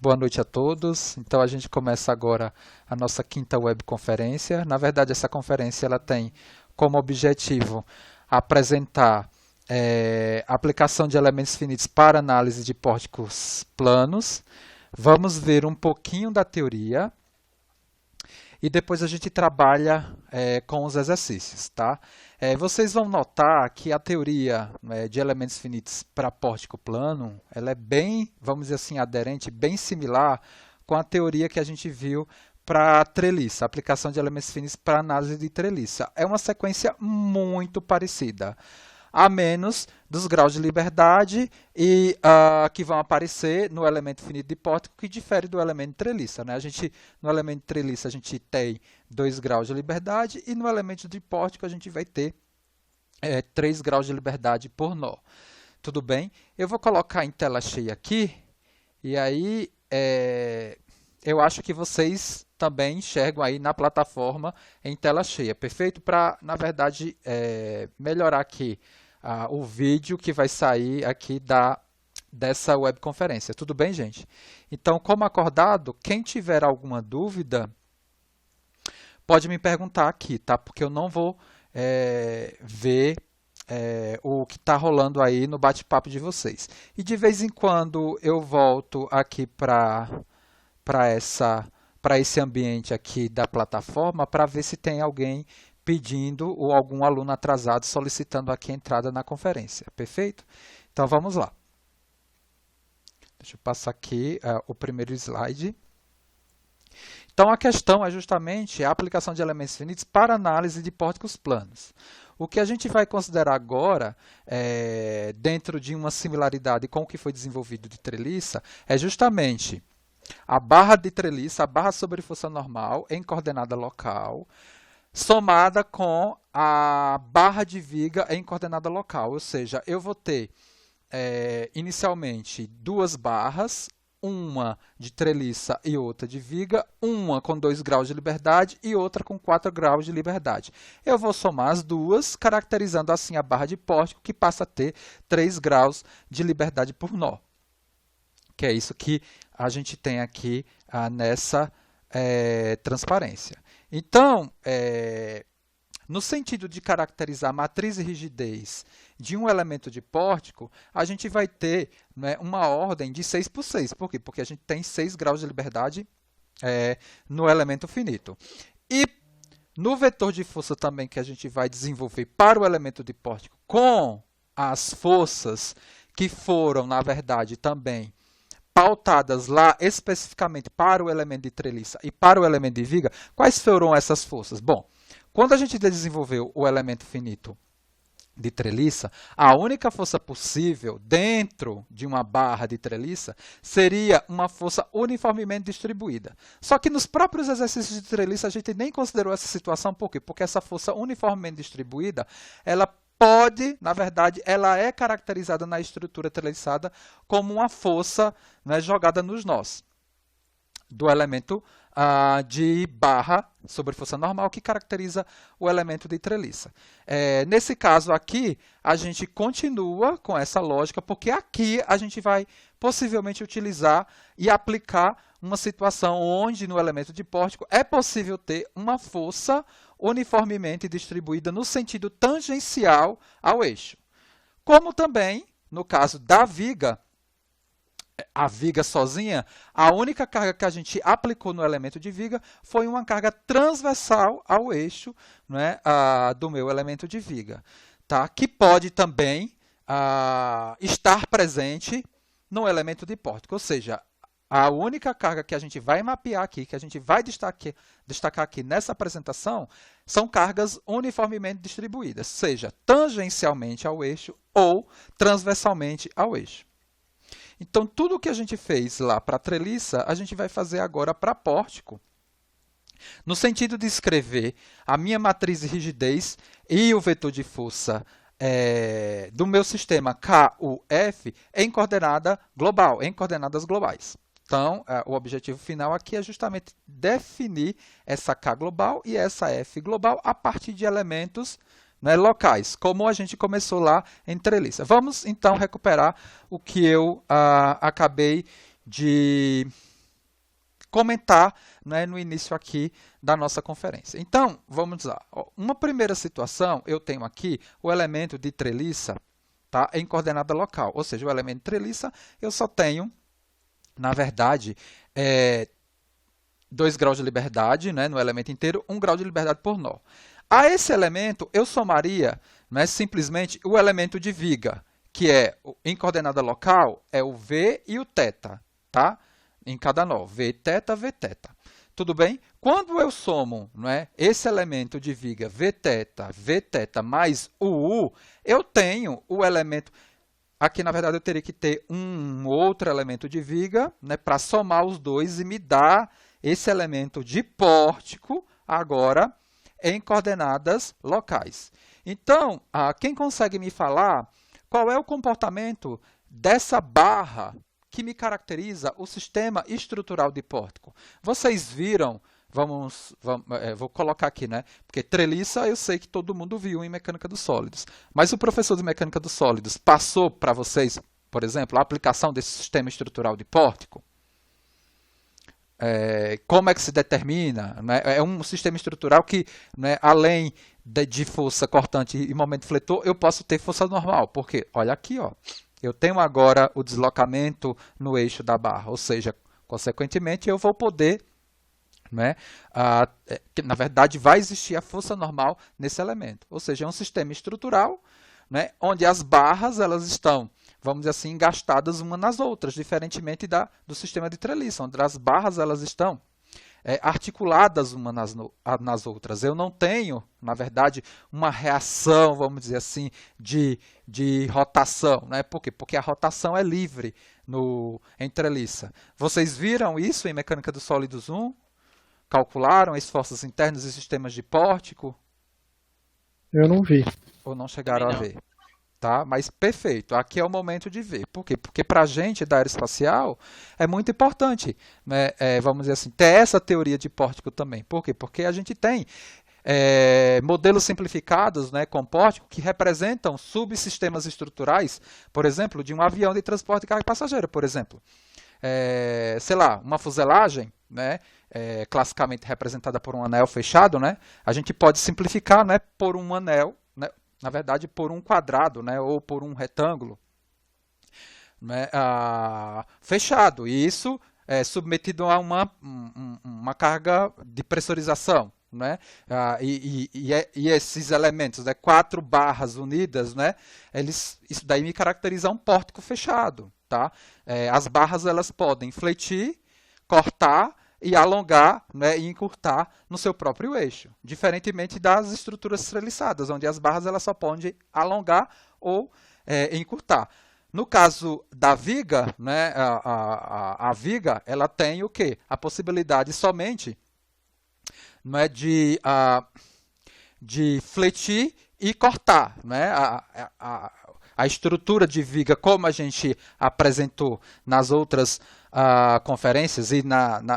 Boa noite a todos. Então a gente começa agora a nossa quinta webconferência. Na verdade, essa conferência ela tem como objetivo apresentar a aplicação de elementos finitos para análise de pórticos planos. Vamos ver um pouquinho da teoria e depois a gente trabalha com os exercícios, tá? Vocês vão notar que a teoria de elementos finitos para pórtico plano, ela é bem, vamos dizer assim, aderente, bem similar com a teoria que a gente viu para treliça, aplicação de elementos finitos para análise de treliça. É uma sequência muito parecida, a menos dos graus de liberdade que vão aparecer no elemento finito de pórtico, que difere do elemento de treliça, né? No elemento de treliça a gente tem 2 graus de liberdade e no elemento de pórtico a gente vai ter 3 graus de liberdade por nó. Tudo bem? Eu vou colocar em tela cheia aqui e aí eu acho que vocês também enxergam aí na plataforma em tela cheia, perfeito? Para, na verdade, melhorar aqui o vídeo que vai sair aqui dessa webconferência. Tudo bem, gente? Então, como acordado, quem tiver alguma dúvida, pode me perguntar aqui, tá? Porque eu não vou ver o que está rolando aí no bate-papo de vocês. E de vez em quando eu volto aqui para esse ambiente aqui da plataforma para ver se tem alguém pedindo ou algum aluno atrasado solicitando aqui a entrada na conferência. Perfeito? Então vamos lá. Deixa eu passar aqui o primeiro slide. Então a questão é justamente a aplicação de elementos finitos para análise de pórticos planos. O que a gente vai considerar agora, dentro de uma similaridade com o que foi desenvolvido de treliça, é justamente a barra de treliça, a barra sobre força normal em coordenada local, somada com a barra de viga em coordenada local. Ou seja, eu vou ter inicialmente 2 barras, uma de treliça e outra de viga, uma com 2 graus de liberdade e outra com 4 graus de liberdade. Eu vou somar as duas, caracterizando assim a barra de pórtico, que passa a ter 3 graus de liberdade por nó. Que é isso que a gente tem aqui nessa transparência. Então, no sentido de caracterizar a matriz e rigidez de um elemento de pórtico, a gente vai ter, né, uma ordem de 6 por 6. Por quê? Porque a gente tem 6 graus de liberdade no elemento finito. E no vetor de força também que a gente vai desenvolver para o elemento de pórtico, com as forças que foram, na verdade, também pautadas lá especificamente para o elemento de treliça e para o elemento de viga, quais foram essas forças? Bom, quando a gente desenvolveu o elemento finito de treliça, a única força possível dentro de uma barra de treliça seria uma força uniformemente distribuída. Só que nos próprios exercícios de treliça a gente nem considerou essa situação. Por quê? Porque essa força uniformemente distribuída, ela pode, na verdade, ela é caracterizada na estrutura treliçada como uma força, né, jogada nos nós do elemento de barra sobre força normal, que caracteriza o elemento de treliça. Nesse caso aqui, a gente continua com essa lógica, porque aqui a gente vai possivelmente utilizar e aplicar uma situação onde no elemento de pórtico é possível ter uma força uniformemente distribuída no sentido tangencial ao eixo. Como também, no caso da viga, a viga sozinha, a única carga que a gente aplicou no elemento de viga foi uma carga transversal ao eixo, né, do meu elemento de viga, tá? Que pode também estar presente no elemento de pórtico. Ou seja, a única carga que a gente vai mapear aqui, que a gente vai destacar aqui nessa apresentação, são cargas uniformemente distribuídas, seja tangencialmente ao eixo ou transversalmente ao eixo. Então, tudo o que a gente fez lá para a treliça, a gente vai fazer agora para pórtico, no sentido de escrever a minha matriz de rigidez e o vetor de força do meu sistema KUF em coordenada global, em coordenadas globais. Então, o objetivo final aqui é justamente definir essa K global e essa F global a partir de elementos, né, locais, como a gente começou lá em treliça. Vamos, então, recuperar o que eu acabei de comentar, né, no início aqui da nossa conferência. Então, vamos lá. Uma primeira situação, eu tenho aqui o elemento de treliça, tá, em coordenada local, ou seja, o elemento de treliça eu só tenho, na verdade, 2 graus de liberdade, né, no elemento inteiro, 1 grau de liberdade por nó. A esse elemento, eu somaria, né, simplesmente o elemento de viga, que é, em coordenada local, é o V e o θ, tá? Em cada nó, Vθ, Vθ. Tudo bem? Quando eu somo, né, esse elemento de viga Vθ, Vθ mais o U, eu tenho o elemento... Aqui, na verdade, eu teria que ter um outro elemento de viga, né, para somar os dois e me dar esse elemento de pórtico, agora, em coordenadas locais. Então, quem consegue me falar qual é o comportamento dessa barra que me caracteriza o sistema estrutural de pórtico? Vocês viram, vou colocar aqui, né? Porque treliça eu sei que todo mundo viu em mecânica dos sólidos. Mas o professor de mecânica dos sólidos passou para vocês, por exemplo, a aplicação desse sistema estrutural de pórtico? Como é que se determina? Né? É um sistema estrutural que, né, além de força cortante e momento fletor, eu posso ter força normal. Porque, olha aqui, ó, eu tenho agora o deslocamento no eixo da barra, ou seja, consequentemente, eu vou poder, né, na verdade, vai existir a força normal nesse elemento. Ou seja, é um sistema estrutural, né, onde as barras elas estão, vamos dizer assim, engastadas umas nas outras, diferentemente do sistema de treliça, onde as barras elas estão articuladas umas nas outras. Eu não tenho, na verdade, uma reação, vamos dizer assim, de rotação. Né? Por quê? Porque a rotação é livre em treliça. Vocês viram isso em Mecânica dos Sólidos 1? Calcularam esforços internos e sistemas de pórtico? Eu não vi. Ou não chegaram a ver? Tá? Mas perfeito, aqui é o momento de ver. Por quê? Porque para a gente da aeroespacial é muito importante, né, vamos dizer assim, ter essa teoria de pórtico também. Por quê? Porque a gente tem modelos simplificados, né, com pórtico que representam subsistemas estruturais, por exemplo, de um avião de transporte de carga passageira, por exemplo. Sei lá, uma fuselagem, né, classicamente representada por um anel fechado, né, a gente pode simplificar, né, por um anel, né, na verdade, por um quadrado, né, ou por um retângulo, né, fechado. E isso é submetido a uma carga de pressurização. Né? E esses elementos, né, 4 barras unidas, né, isso daí me caracteriza um pórtico fechado. Tá? As barras elas podem fletir, cortar e alongar, né, e encurtar no seu próprio eixo, diferentemente das estruturas treliçadas, onde as barras elas só podem alongar ou encurtar. No caso da viga, né, a viga ela tem o quê? A possibilidade somente, né, de fletir e cortar. Né? A estrutura de viga, como a gente apresentou nas outras conferências e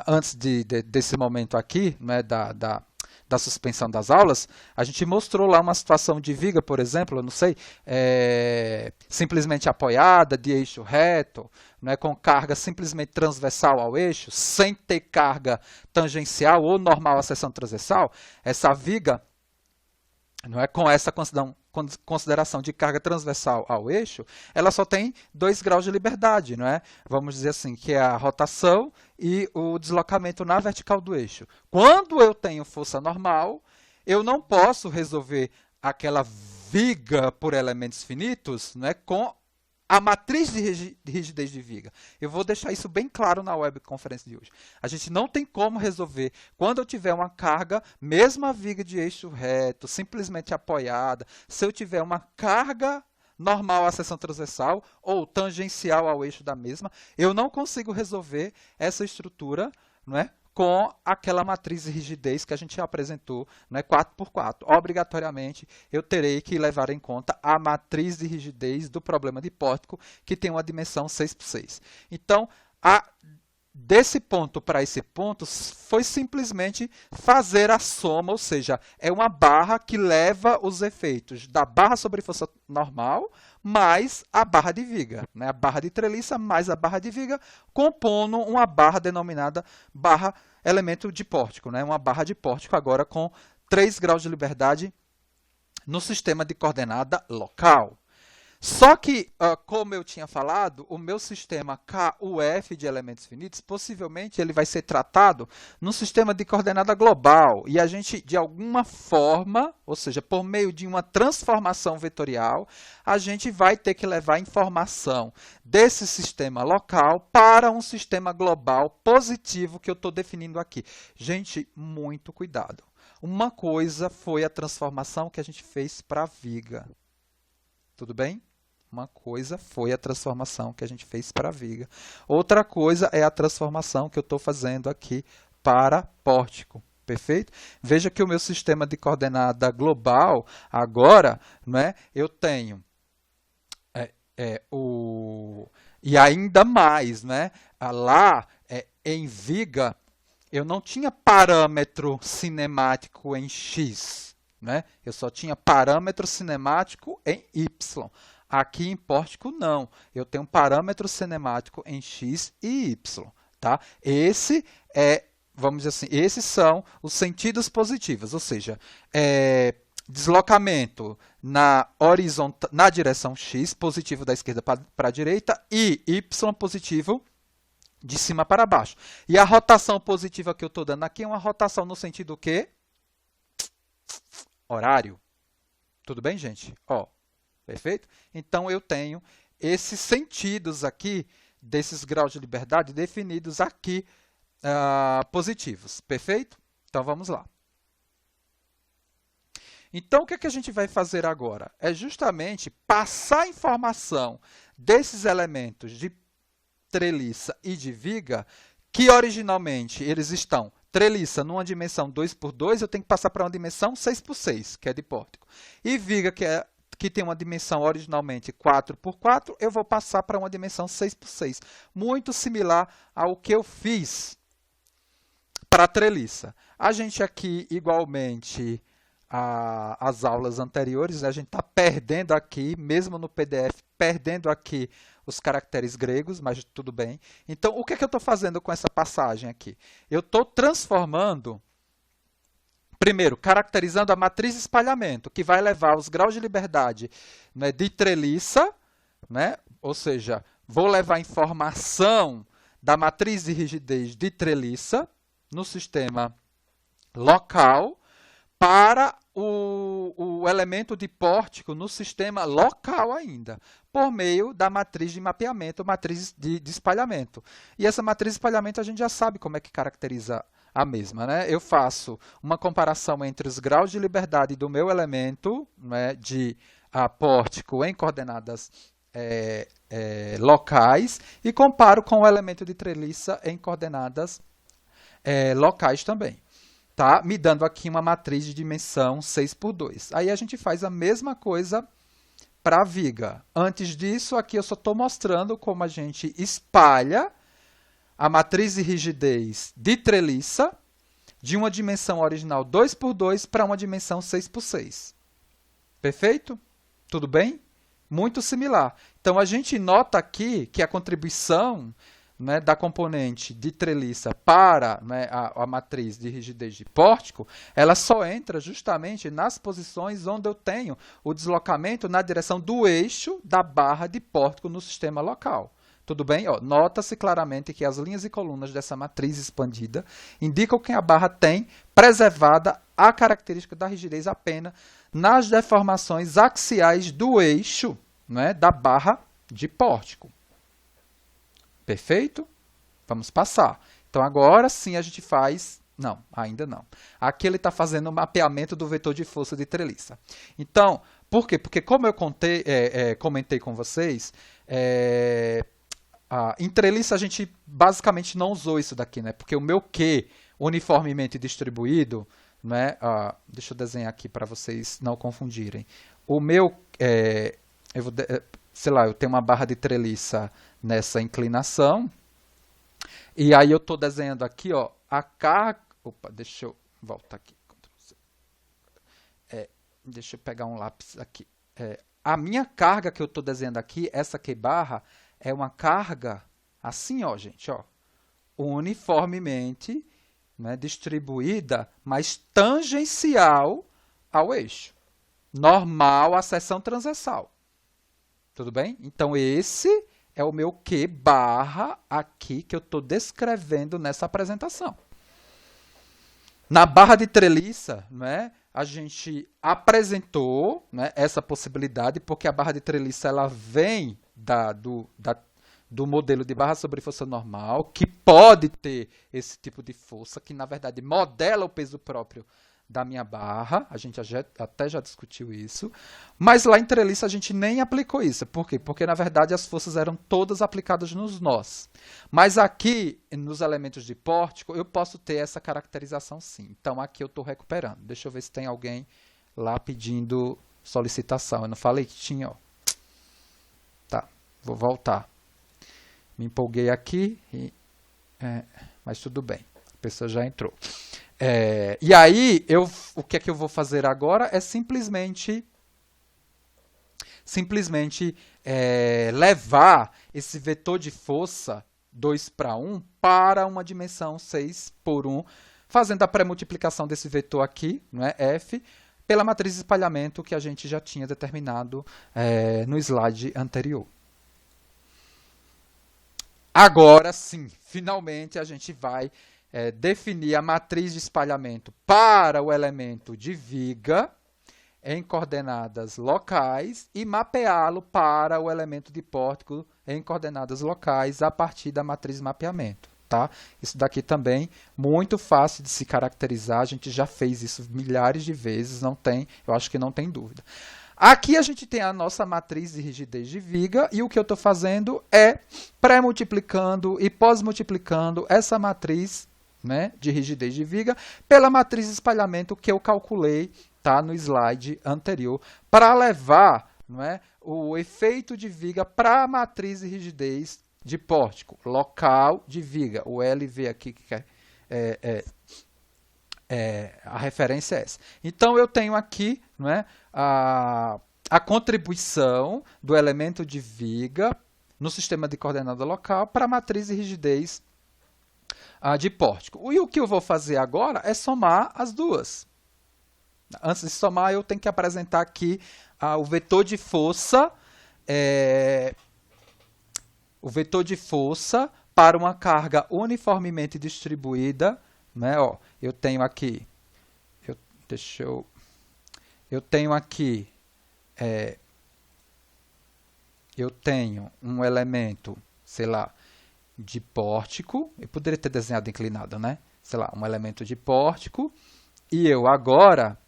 antes desse momento aqui, né, da suspensão das aulas, a gente mostrou lá uma situação de viga, por exemplo, eu não sei, simplesmente apoiada, de eixo reto, né, com carga simplesmente transversal ao eixo, sem ter carga tangencial ou normal à seção transversal. Essa viga, não é, com essa consideração de carga transversal ao eixo, ela só tem 2 graus de liberdade, não é? Vamos dizer assim, que é a rotação e o deslocamento na vertical do eixo. Quando eu tenho força normal, eu não posso resolver aquela viga por elementos finitos, não é, com a matriz de rigidez de viga. Eu vou deixar isso bem claro na webconferência de hoje. A gente não tem como resolver quando eu tiver uma carga, mesmo a viga de eixo reto, simplesmente apoiada, se eu tiver uma carga normal à seção transversal ou tangencial ao eixo da mesma, eu não consigo resolver essa estrutura, não é, com aquela matriz de rigidez que a gente apresentou, né, 4x4. Obrigatoriamente, eu terei que levar em conta a matriz de rigidez do problema de pórtico, que tem uma dimensão 6x6. Então, desse ponto para esse ponto, foi simplesmente fazer a soma, ou seja, é uma barra que leva os efeitos da barra sobre força normal mais a barra de viga, né? A barra de treliça mais a barra de viga, compondo uma barra denominada barra elemento de pórtico, né? Uma barra de pórtico agora com 3 graus de liberdade no sistema de coordenada local. Só que, como eu tinha falado, o meu sistema KUF de elementos finitos, possivelmente ele vai ser tratado no sistema de coordenada global. E a gente, de alguma forma, ou seja, por meio de uma transformação vetorial, a gente vai ter que levar informação desse sistema local para um sistema global positivo que eu estou definindo aqui. Gente, muito cuidado. Uma coisa foi a transformação que a gente fez para a viga. Tudo bem? Uma coisa foi a transformação que a gente fez para a viga. Outra coisa é a transformação que eu estou fazendo aqui para pórtico. Perfeito? Veja que o meu sistema de coordenada global, agora, né, eu tenho e ainda mais, né, lá em viga, eu não tinha parâmetro cinemático em x, né? Eu só tinha parâmetro cinemático em y. Aqui em pórtico, não. Eu tenho um parâmetro cinemático em x e y. Tá? Vamos dizer assim, esses são os sentidos positivos, ou seja, deslocamento na direção x, positivo da esquerda para a direita, e y positivo de cima para baixo. E a rotação positiva que eu estou dando aqui é uma rotação no sentido quê? Horário. Tudo bem, gente? Ó. Perfeito? Então, eu tenho esses sentidos aqui, desses graus de liberdade, definidos aqui, positivos. Perfeito? Então, vamos lá. Então, o que a gente vai fazer agora? É justamente passar a informação desses elementos de treliça e de viga, que originalmente eles estão treliça numa dimensão 2×2, eu tenho que passar para uma dimensão 6×6, que é de pórtico. E viga, que tem uma dimensão originalmente 4×4, eu vou passar para uma dimensão 6×6. Muito similar ao que eu fiz para a treliça. A gente aqui, igualmente, as aulas anteriores, a gente está perdendo aqui, mesmo no PDF, perdendo aqui os caracteres gregos, mas tudo bem. Então, o que eu estou fazendo com essa passagem aqui? Eu estou transformando, primeiro, caracterizando a matriz de espalhamento, que vai levar os graus de liberdade, né, de treliça, né, ou seja, vou levar informação da matriz de rigidez de treliça no sistema local para o elemento de pórtico no sistema local ainda, por meio da matriz de mapeamento, matriz de espalhamento. E essa matriz de espalhamento a gente já sabe como é que caracteriza a mesma, né? Eu faço uma comparação entre os graus de liberdade do meu elemento, né, de pórtico em coordenadas locais e comparo com o elemento de treliça em coordenadas locais também. Tá? Me dando aqui uma matriz de dimensão 6×2. Aí a gente faz a mesma coisa para a viga. Antes disso, aqui eu só estou mostrando como a gente espalha a matriz de rigidez de treliça de uma dimensão original 2×2 para uma dimensão 6×6. Perfeito? Tudo bem? Muito similar. Então, a gente nota aqui que a contribuição, né, da componente de treliça para, né, a matriz de rigidez de pórtico, ela só entra justamente nas posições onde eu tenho o deslocamento na direção do eixo da barra de pórtico no sistema local. Tudo bem? Nota-se claramente que as linhas e colunas dessa matriz expandida indicam que a barra tem preservada a característica da rigidez apenas nas deformações axiais do eixo, né, da barra de pórtico. Perfeito? Vamos passar. Então, agora sim a gente faz... Não, ainda não. Aqui ele está fazendo o mapeamento do vetor de força de treliça. Então, por quê? Porque como eu comentei com vocês, em treliça a gente basicamente não usou isso daqui, né? Porque o meu Q uniformemente distribuído, né? Deixa eu desenhar aqui para vocês não confundirem. O meu, sei lá, eu tenho uma barra de treliça nessa inclinação, e aí eu estou desenhando aqui, a carga... Opa, deixa eu voltar aqui. Deixa eu pegar um lápis aqui. a minha carga que eu estou desenhando aqui, essa Q barra, é uma carga assim, ó, gente, ó, uniformemente, né, distribuída, mas tangencial ao eixo. Normal à seção transversal. Tudo bem? Então, esse é o meu Q barra aqui que eu estou descrevendo nessa apresentação. Na barra de treliça, né, a gente apresentou, né, essa possibilidade, porque a barra de treliça ela vem do modelo de barra sobre força normal, que pode ter esse tipo de força, que na verdade modela o peso próprio da minha barra, a gente até já discutiu isso, mas lá em treliça a gente nem aplicou isso. Por quê? Porque na verdade as forças eram todas aplicadas nos nós. Mas aqui, nos elementos de pórtico, eu posso ter essa caracterização sim. Então aqui eu estou recuperando. Deixa eu ver se tem alguém lá pedindo solicitação. Eu não falei que tinha, ó. Tá, vou voltar. Me empolguei aqui, mas tudo bem. A pessoa já entrou. E aí, o que é que eu vou fazer agora é simplesmente levar esse vetor de força 2 para 1 para uma dimensão 6 por 1, fazendo a pré-multiplicação desse vetor aqui, não é, F, pela matriz de espalhamento que a gente já tinha determinado no slide anterior. Agora sim, finalmente a gente vai definir a matriz de espalhamento para o elemento de viga em coordenadas locais e mapeá-lo para o elemento de pórtico em coordenadas locais a partir da matriz de mapeamento. Tá? Isso daqui também muito fácil de se caracterizar, a gente já fez isso milhares de vezes, eu acho que não tem dúvida. Aqui a gente tem a nossa matriz de rigidez de viga e o que eu estou fazendo é pré-multiplicando e pós-multiplicando essa matriz, né, de rigidez de viga pela matriz de espalhamento que eu calculei, tá, no slide anterior, para levar, não é, o efeito de viga para a matriz de rigidez de pórtico, local de viga, o LV aqui, que a referência é essa. Então, eu tenho aqui, não é, a contribuição do elemento de viga no sistema de coordenada local para a matriz de rigidez de pórtico. E o que eu vou fazer agora é somar as duas. Antes de somar, eu tenho que apresentar aqui o vetor de força, para uma carga uniformemente distribuída, né? Ó, eu tenho aqui, eu tenho um elemento, sei lá, de pórtico, eu poderia ter desenhado inclinado, né? Sei lá, um elemento de pórtico, e eu agora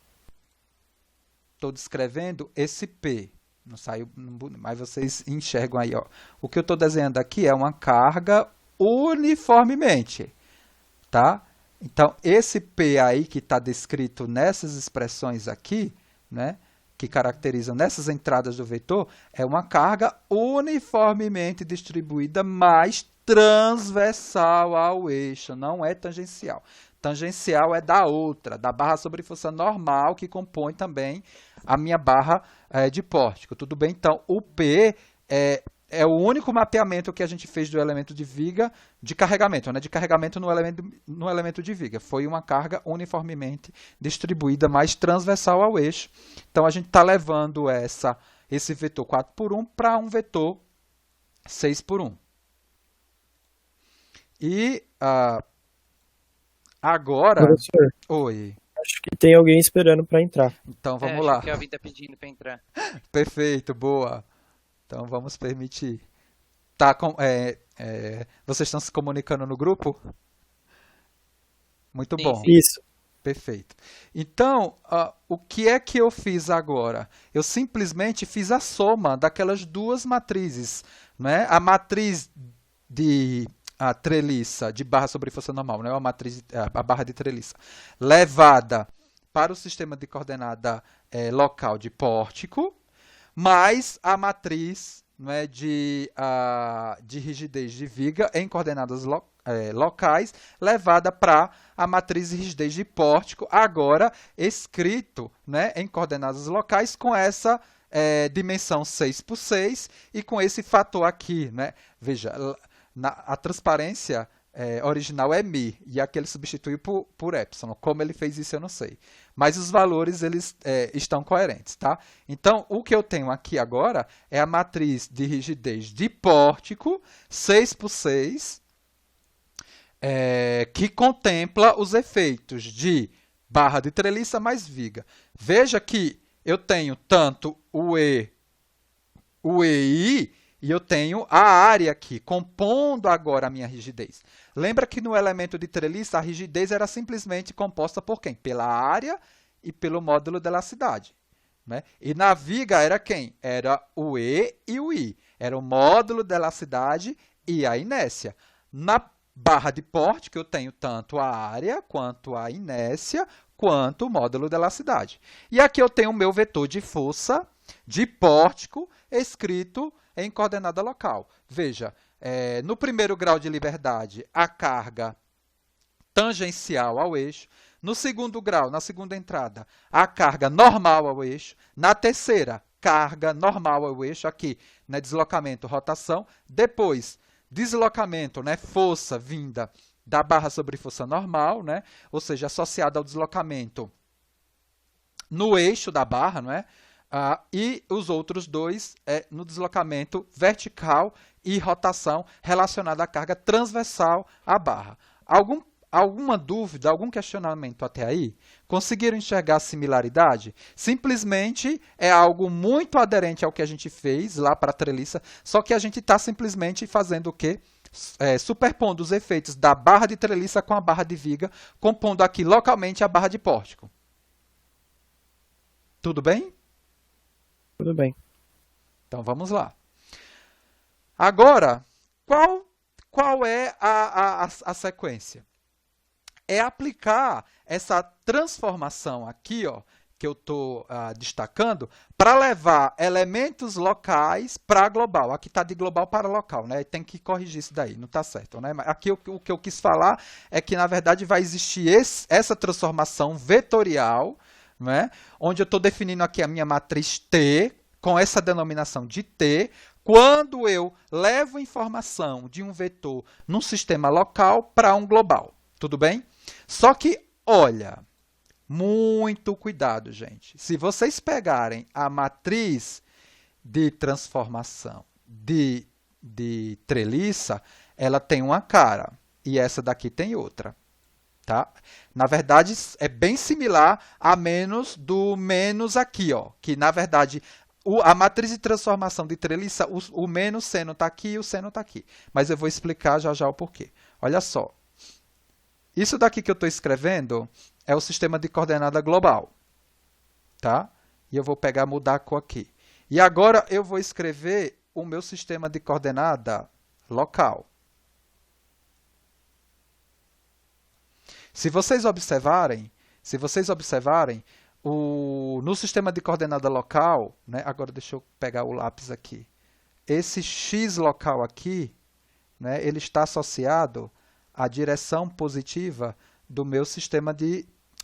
estou descrevendo esse P. Não saiu, mas vocês enxergam aí, ó. O que eu estou desenhando aqui é uma carga uniformemente, tá? Então, esse P aí que está descrito nessas expressões aqui, né, que caracterizam nessas entradas do vetor, é uma carga uniformemente distribuída, mas transversal ao eixo, não é tangencial. Tangencial é da outra, da barra sobre força normal, que compõe também a minha barra de pórtico. Tudo bem? Então, o P é o único mapeamento que a gente fez do elemento de viga de carregamento, né? De carregamento no elemento de viga. Foi uma carga uniformemente distribuída, mais transversal ao eixo. Então, a gente está levando esse vetor 4 por 1 para um vetor 6 por 1. E agora... Professor, Oi. acho que tem alguém esperando para entrar. Então, vamos lá. Acho que alguém está pedindo para entrar. Perfeito, boa. Então, vamos permitir. Vocês estão se comunicando no grupo? Muito bom. Sim. Isso. Perfeito. Então, o que é que eu fiz agora? Eu simplesmente fiz a soma daquelas duas matrizes, né? A matriz de treliça de barra sobre força normal, né? A barra de treliça, levada para o sistema de coordenada local de pórtico, mais a matriz, né, de rigidez de viga em coordenadas locais, levada para a matriz de rigidez de pórtico, agora escrito, né, em coordenadas locais com essa dimensão 6 por 6 e com esse fator aqui, né? Veja, a transparência original é μ, e aqui ele substituiu por epsilon. Como ele fez isso, eu não sei. Mas os valores eles estão coerentes, tá? Então, o que eu tenho aqui agora é a matriz de rigidez de pórtico, 6 por 6, que contempla os efeitos de barra de treliça mais viga. Veja que eu tenho tanto o E e I, e eu tenho a área aqui, compondo agora a minha rigidez. Lembra que no elemento de treliça, a rigidez era simplesmente composta por quem? Pela área e pelo módulo de elasticidade. Né? E na viga era quem? Era o E e o I. Era o módulo de elasticidade e a inércia. Na barra de pórtico, eu tenho tanto a área, quanto a inércia, quanto o módulo de elasticidade. E aqui eu tenho o meu vetor de força de pórtico escrito em coordenada local. Veja, no primeiro grau de liberdade, a carga tangencial ao eixo. No segundo grau, na segunda entrada, a carga normal ao eixo. Na terceira, carga normal ao eixo, aqui, né, deslocamento, rotação. Depois, deslocamento, né, força vinda da barra sobre força normal, né, ou seja, associada ao deslocamento no eixo da barra, não é? E os outros dois no deslocamento vertical e rotação relacionada à carga transversal à barra. Alguma dúvida, algum questionamento até aí? Conseguiram enxergar a similaridade? Simplesmente é algo muito aderente ao que a gente fez lá para a treliça, só que a gente está simplesmente fazendo o quê? Superpondo os efeitos da barra de treliça com a barra de viga, compondo aqui localmente a barra de pórtico. Tudo bem? Tudo bem. Então, vamos lá. Agora, qual é a sequência? É aplicar essa transformação aqui, ó, que eu estou destacando, para levar elementos locais para global. Aqui está de global para local, né? Tem que corrigir isso daí, não está certo, né? Aqui o que eu quis falar é que, na verdade, vai existir essa transformação vetorial, né? Onde eu estou definindo aqui a minha matriz T, com essa denominação de T, quando eu levo informação de um vetor num sistema local para um global. Tudo bem? Só que, olha, muito cuidado, gente. Se vocês pegarem a matriz de transformação de treliça, ela tem uma cara e essa daqui tem outra. Tá? Na verdade, é bem similar a menos do menos aqui, ó, que na verdade a matriz de transformação de treliça, o menos seno está aqui e o seno está aqui. Mas eu vou explicar já já o porquê. Olha só. Isso daqui que eu estou escrevendo é o sistema de coordenada global. Tá? E eu vou pegar, mudar a cor aqui. E agora eu vou escrever o meu sistema de coordenada local. Se vocês observarem, no sistema de coordenada local, né, agora deixa eu pegar o lápis aqui, esse x local aqui, né, ele está associado à direção positiva do meu sistema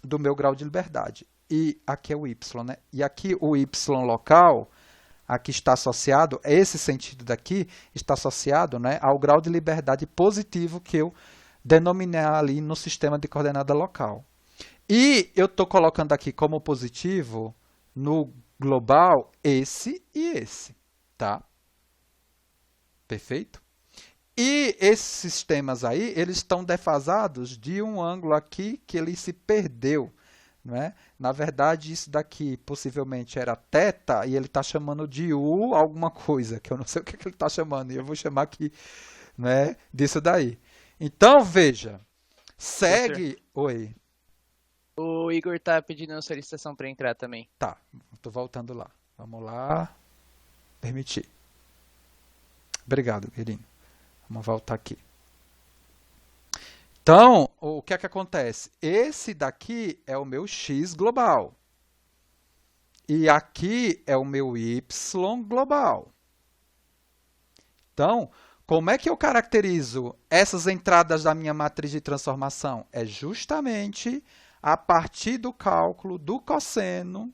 do meu grau de liberdade. E aqui é o y, né? E aqui o y local, aqui está associado, esse sentido daqui está associado, né, ao grau de liberdade positivo que eu denominar ali no sistema de coordenada local. E eu estou colocando aqui como positivo, no global, esse e esse. Tá? Perfeito? E esses sistemas aí, eles estão defasados de um ângulo aqui que ele se perdeu. Não é? Na verdade, isso daqui possivelmente era θ e ele está chamando de U alguma coisa, que eu não sei o que ele está chamando, e eu vou chamar aqui, né, disso daí. Então, veja, segue... Oi. O Igor tá pedindo solicitação para entrar também. Tá, estou voltando lá. Vamos lá. Permitir. Obrigado, querido. Vamos voltar aqui. Então, o que é que acontece? Esse daqui é o meu x global. E aqui é o meu y global. Então, como é que eu caracterizo essas entradas da minha matriz de transformação? É justamente a partir do cálculo do cosseno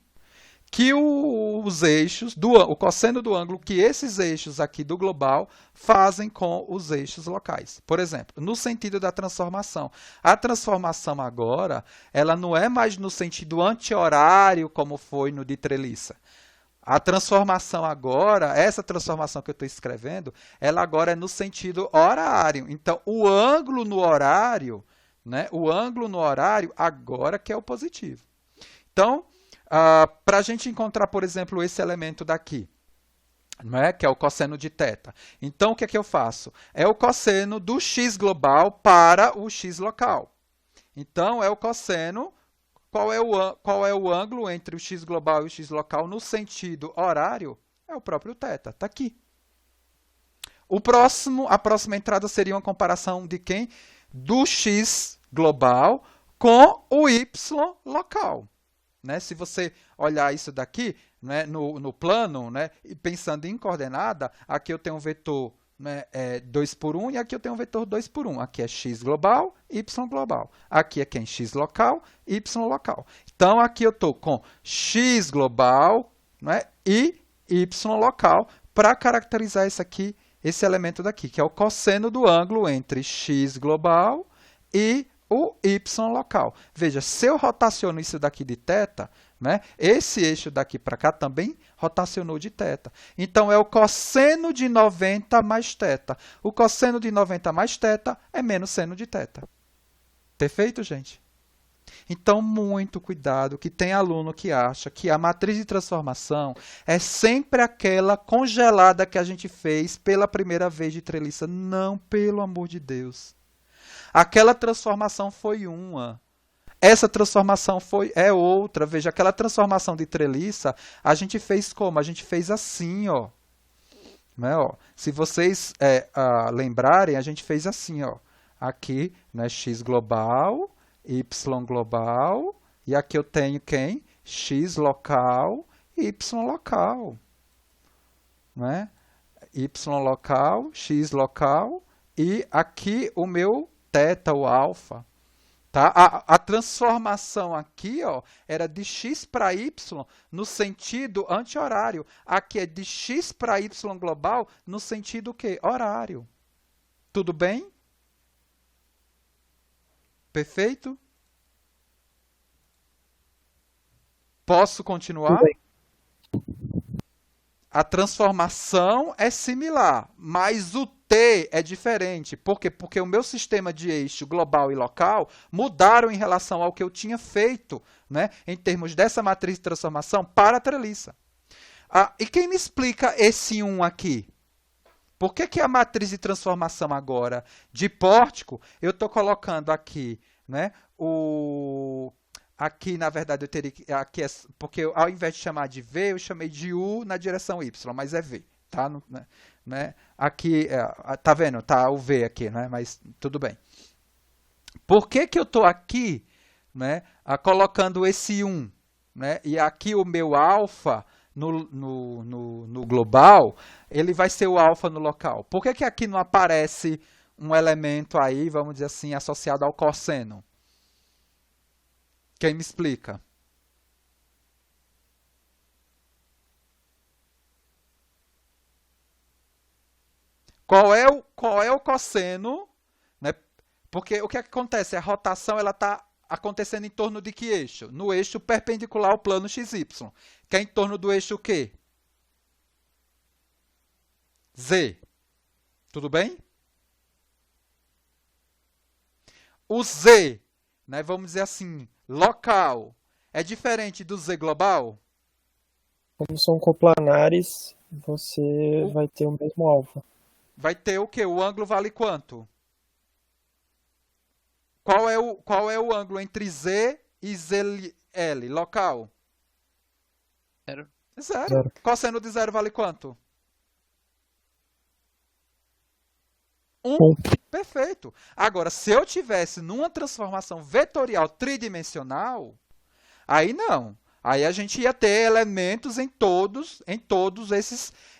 que os eixos, o cosseno do ângulo que esses eixos aqui do global fazem com os eixos locais. Por exemplo, no sentido da transformação. A transformação agora, ela não é mais no sentido anti-horário como foi no de treliça. A transformação agora, essa transformação que eu estou escrevendo, ela agora é no sentido horário. Então, o ângulo no horário, né, o ângulo no horário agora que é o positivo. Então, para a gente encontrar, por exemplo, esse elemento daqui, né, que é o cosseno de θ. Então, o que é que eu faço? É o cosseno do x global para o x local. Então, é o cosseno. Qual é o ângulo entre o x global e o x local no sentido horário? É o próprio θ, está aqui. A próxima entrada seria uma comparação de quem? Do x global com o y local. Né? Se você olhar isso daqui, né, no plano, né, e pensando em coordenada, aqui eu tenho um vetor, né, 2 por 1 e aqui eu tenho um vetor 2 por 1. Aqui é x global, y global. Aqui é quem? X local, y local. Então, aqui eu estou com x global, né, e y local para caracterizar esse elemento daqui, que é o cosseno do ângulo entre x global e o y local. Veja, se eu rotaciono isso daqui de θ, né, esse eixo daqui para cá também rotacionou de θ. Então, é o cosseno de 90 mais θ. O cosseno de 90 mais θ é menos seno de θ. Perfeito, gente? Então, muito cuidado, que tem aluno que acha que a matriz de transformação é sempre aquela congelada que a gente fez pela primeira vez de treliça. Não, pelo amor de Deus. Aquela transformação foi uma. Essa transformação é outra. Veja, aquela transformação de treliça, a gente fez como? A gente fez assim, ó. Né, ó. Se vocês lembrarem, a gente fez assim, ó. Aqui, né, x global, y global, e aqui eu tenho quem? X local e y local. Né? Y local, x local, e aqui o meu θ, o alfa. Tá? A transformação aqui, ó, era de x para y no sentido anti-horário. Aqui é de x para y global no sentido o quê? Horário. Tudo bem? Perfeito? Posso continuar? Tudo bem. A transformação é similar, mas o T é diferente. Por quê? Porque o meu sistema de eixo global e local mudaram em relação ao que eu tinha feito, né, em termos dessa matriz de transformação para a treliça. E quem me explica esse 1 aqui? Por que a matriz de transformação agora de pórtico, eu estou colocando aqui, né, aqui, na verdade, eu teria que... porque ao invés de chamar de V, eu chamei de U na direção Y, mas é V. Tá? Né? Aqui, tá vendo? Tá o V aqui, né? Mas tudo bem. Por que eu estou aqui, né, colocando esse 1? Né? E aqui o meu alfa no global, ele vai ser o alfa no local. Por que aqui não aparece um elemento aí, vamos dizer assim, associado ao cosseno? Quem me explica? Qual é o cosseno? Né? Porque o que acontece? A rotação está acontecendo em torno de que eixo? No eixo perpendicular ao plano XY. Que é em torno do eixo o quê? Z. Tudo bem? O Z, né, vamos dizer assim, local, é diferente do Z global? Como são coplanares, você vai ter o mesmo alfa. Vai ter o quê? O ângulo vale quanto? Qual é o ângulo entre Z e ZL, local? Zero. Zero. Cosseno de zero vale quanto? 1. Perfeito. Agora, se eu tivesse numa transformação vetorial tridimensional, aí não. Aí a gente ia ter elementos em todos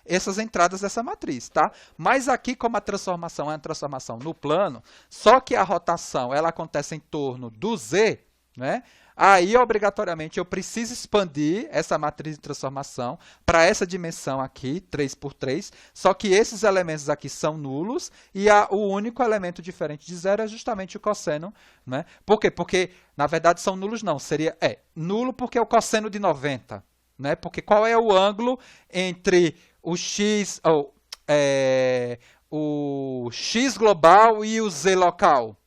essas entradas dessa matriz, tá? Mas aqui, como a transformação é uma transformação no plano, só que a rotação ela acontece em torno do Z, né? Aí, obrigatoriamente, eu preciso expandir essa matriz de transformação para essa dimensão aqui, 3 por 3, só que esses elementos aqui são nulos e o único elemento diferente de zero é justamente o cosseno, né? Por quê? Porque, na verdade, são nulos não, seria nulo porque é o cosseno de 90, né? Porque qual é o ângulo entre o x, o x global e o z local?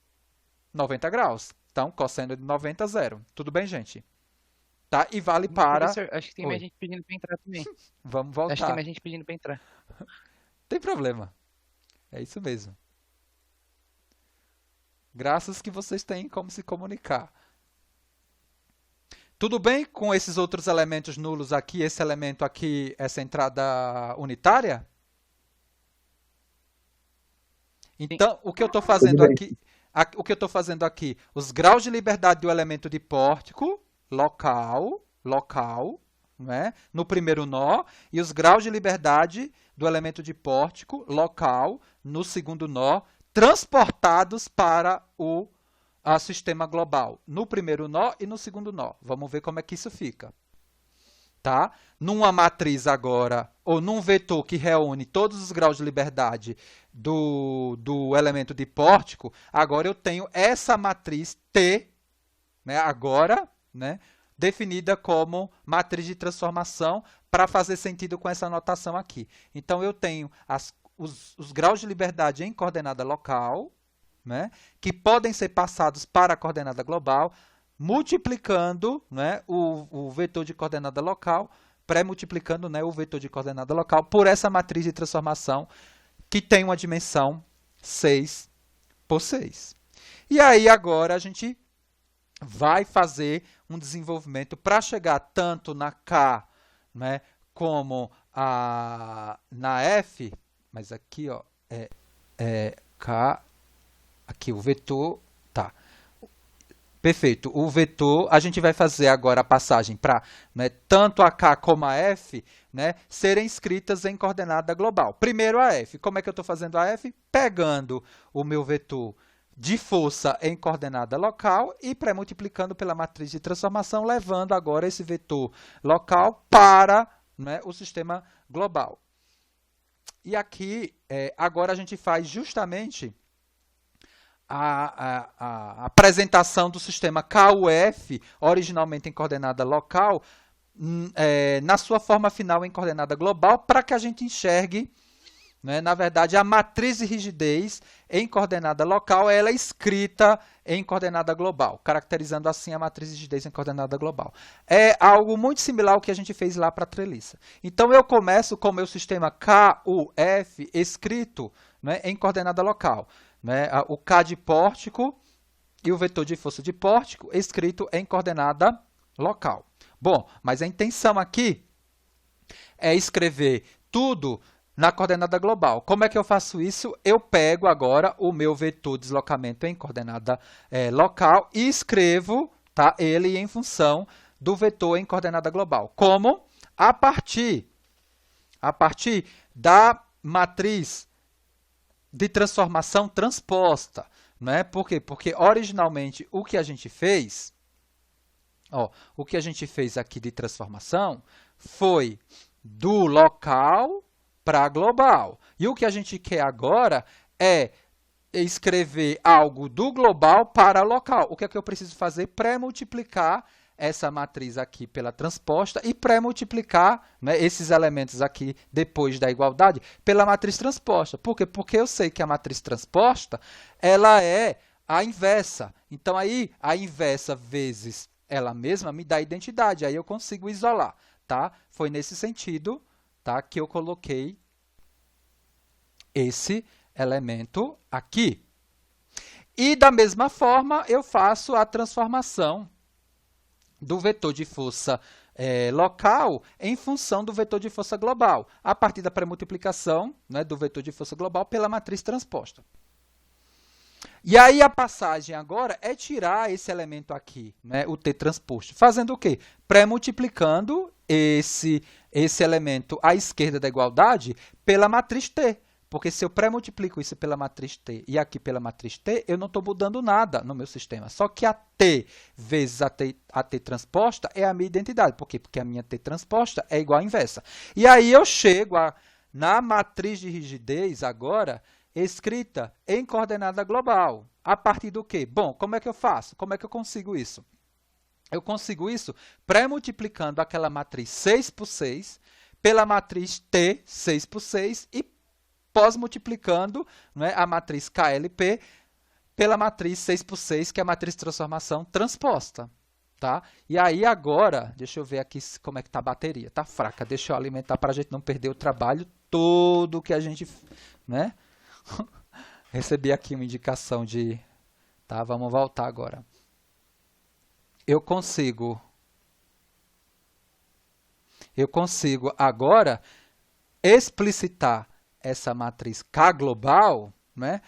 90 graus. Então, cosseno de 90, zero. Tudo bem, gente? Tá? E vale para... Professor, acho que tem mais Oi. gente pedindo pra entrar também. Vamos Acho que tem voltar. mais gente pedindo pra entrar. Tem problema. É isso mesmo. Graças que vocês têm como se comunicar. Tudo bem com esses outros elementos nulos aqui? Esse elemento aqui, essa entrada unitária? Então, o que eu estou fazendo aqui... O que eu estou fazendo aqui? Os graus de liberdade do elemento de pórtico, local, né, no primeiro nó, e os graus de liberdade do elemento de pórtico, local, no segundo nó, transportados para o sistema global, no primeiro nó e no segundo nó. Vamos ver como é que isso fica. Tá? Numa matriz agora, ou num vetor que reúne todos os graus de liberdade do elemento de pórtico, agora eu tenho essa matriz T, né, agora, né, definida como matriz de transformação para fazer sentido com essa notação aqui. Então, eu tenho os graus de liberdade em coordenada local, né, que podem ser passados para a coordenada global, multiplicando, né, o vetor de coordenada local, pré-multiplicando, né, o vetor de coordenada local por essa matriz de transformação que tem uma dimensão 6 por 6. E aí agora a gente vai fazer um desenvolvimento para chegar tanto na K, né, como na F, mas aqui ó, K, aqui o vetor, tá. Perfeito. O vetor, a gente vai fazer agora a passagem para, né, tanto a K como a F, né, serem escritas em coordenada global. Primeiro a F. Como é que eu estou fazendo a F? Pegando o meu vetor de força em coordenada local e pré-multiplicando pela matriz de transformação, levando agora esse vetor local para, né, o sistema global. E aqui, agora a gente faz justamente a apresentação do sistema KUF, originalmente em coordenada local, na sua forma final em coordenada global, para que a gente enxergue, né, na verdade, a matriz de rigidez em coordenada local, ela é escrita em coordenada global, caracterizando assim a matriz de rigidez em coordenada global. É algo muito similar ao que a gente fez lá para a treliça. Então, eu começo com o meu sistema KUF escrito, né, em coordenada local. Né, o K de pórtico e o vetor de força de pórtico escrito em coordenada local. Bom, mas a intenção aqui é escrever tudo na coordenada global. Como é que eu faço isso? Eu pego agora o meu vetor de deslocamento em coordenada local e escrevo, tá, ele em função do vetor em coordenada global. Como? A partir da matriz de transformação transposta, né? Por quê? Porque originalmente o que a gente fez, o que a gente fez aqui de transformação foi do local para global. E o que a gente quer agora é escrever algo do global para local. O que é que eu preciso fazer? Pré-multiplicar essa matriz aqui pela transposta e pré-multiplicar, né, esses elementos aqui depois da igualdade pela matriz transposta. Por quê? Porque eu sei que a matriz transposta ela é a inversa. Então, aí a inversa vezes ela mesma me dá identidade. Aí eu consigo isolar. Tá? Foi nesse sentido, tá, que eu coloquei esse elemento aqui. E da mesma forma eu faço a transformação do vetor de força local em função do vetor de força global, a partir da pré-multiplicação, né, do vetor de força global pela matriz transposta. E aí a passagem agora é tirar esse elemento aqui, né, o t transposto, fazendo o quê? Pré-multiplicando esse elemento à esquerda da igualdade pela matriz t, Porque se eu pré-multiplico isso pela matriz T e aqui pela matriz T, eu não estou mudando nada no meu sistema. Só que a T vezes a T transposta é a minha identidade. Por quê? Porque a minha T transposta é igual à inversa. E aí eu chego na matriz de rigidez agora, escrita em coordenada global. A partir do quê? Bom, como é que eu faço? Como é que eu consigo isso? Eu consigo isso pré-multiplicando aquela matriz 6 por 6 pela matriz T 6 por 6 e pós-multiplicando, né, a matriz KLP pela matriz 6 por 6, que é a matriz de transformação transposta. Tá? E aí agora, deixa eu ver aqui como é que está a bateria. Está fraca, deixa eu alimentar para a gente não perder o trabalho todo que a gente... Né? Recebi aqui uma indicação de... Tá, vamos voltar agora. Eu consigo agora explicitar essa matriz K global, né,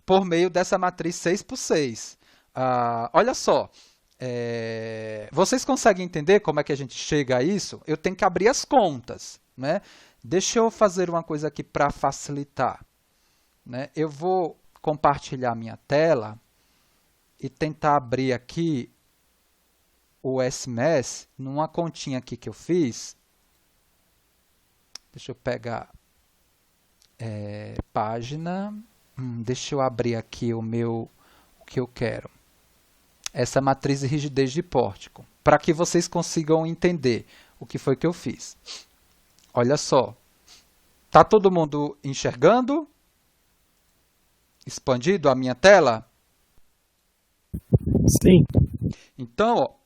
por meio dessa matriz 6 por 6. Olha só, vocês conseguem entender como é que a gente chega a isso? Eu tenho que abrir as contas. Né? Deixa eu fazer uma coisa aqui para facilitar. Né? Eu vou compartilhar minha tela e tentar abrir aqui o SMS numa continha aqui que eu fiz. Deixa eu pegar página. Deixa eu abrir aqui o que eu quero. Essa matriz de rigidez de pórtico, para que vocês consigam entender o que foi que eu fiz. Olha só. Tá todo mundo enxergando? Expandido a minha tela? Sim. Então, ó,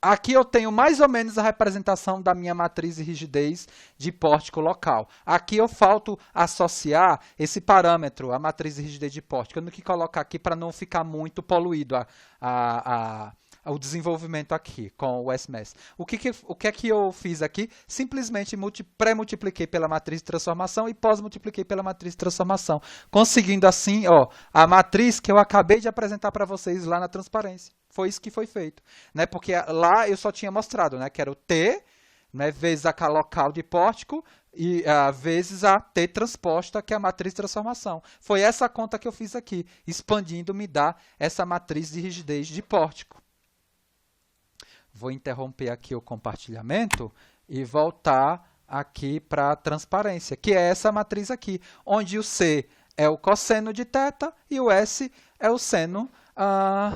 aqui eu tenho mais ou menos a representação da minha matriz de rigidez de pórtico local. Aqui eu falto associar esse parâmetro, a matriz de rigidez de pórtico. Eu tenho que colocar aqui para não ficar muito poluído o desenvolvimento aqui com o SMS. O que é que eu fiz aqui? Simplesmente pré-multipliquei pela matriz de transformação e pós-multipliquei pela matriz de transformação. Conseguindo assim, ó, a matriz que eu acabei de apresentar para vocês lá na transparência. Foi isso que foi feito, né? Porque lá eu só tinha mostrado, né, que era o T, né, vezes a K local de pórtico e vezes a T transposta, que é a matriz de transformação. Foi essa conta que eu fiz aqui, expandindo me dá essa matriz de rigidez de pórtico. Vou interromper aqui o compartilhamento e voltar aqui para a transparência, que é essa matriz aqui, onde o C é o cosseno de θ e o S é o seno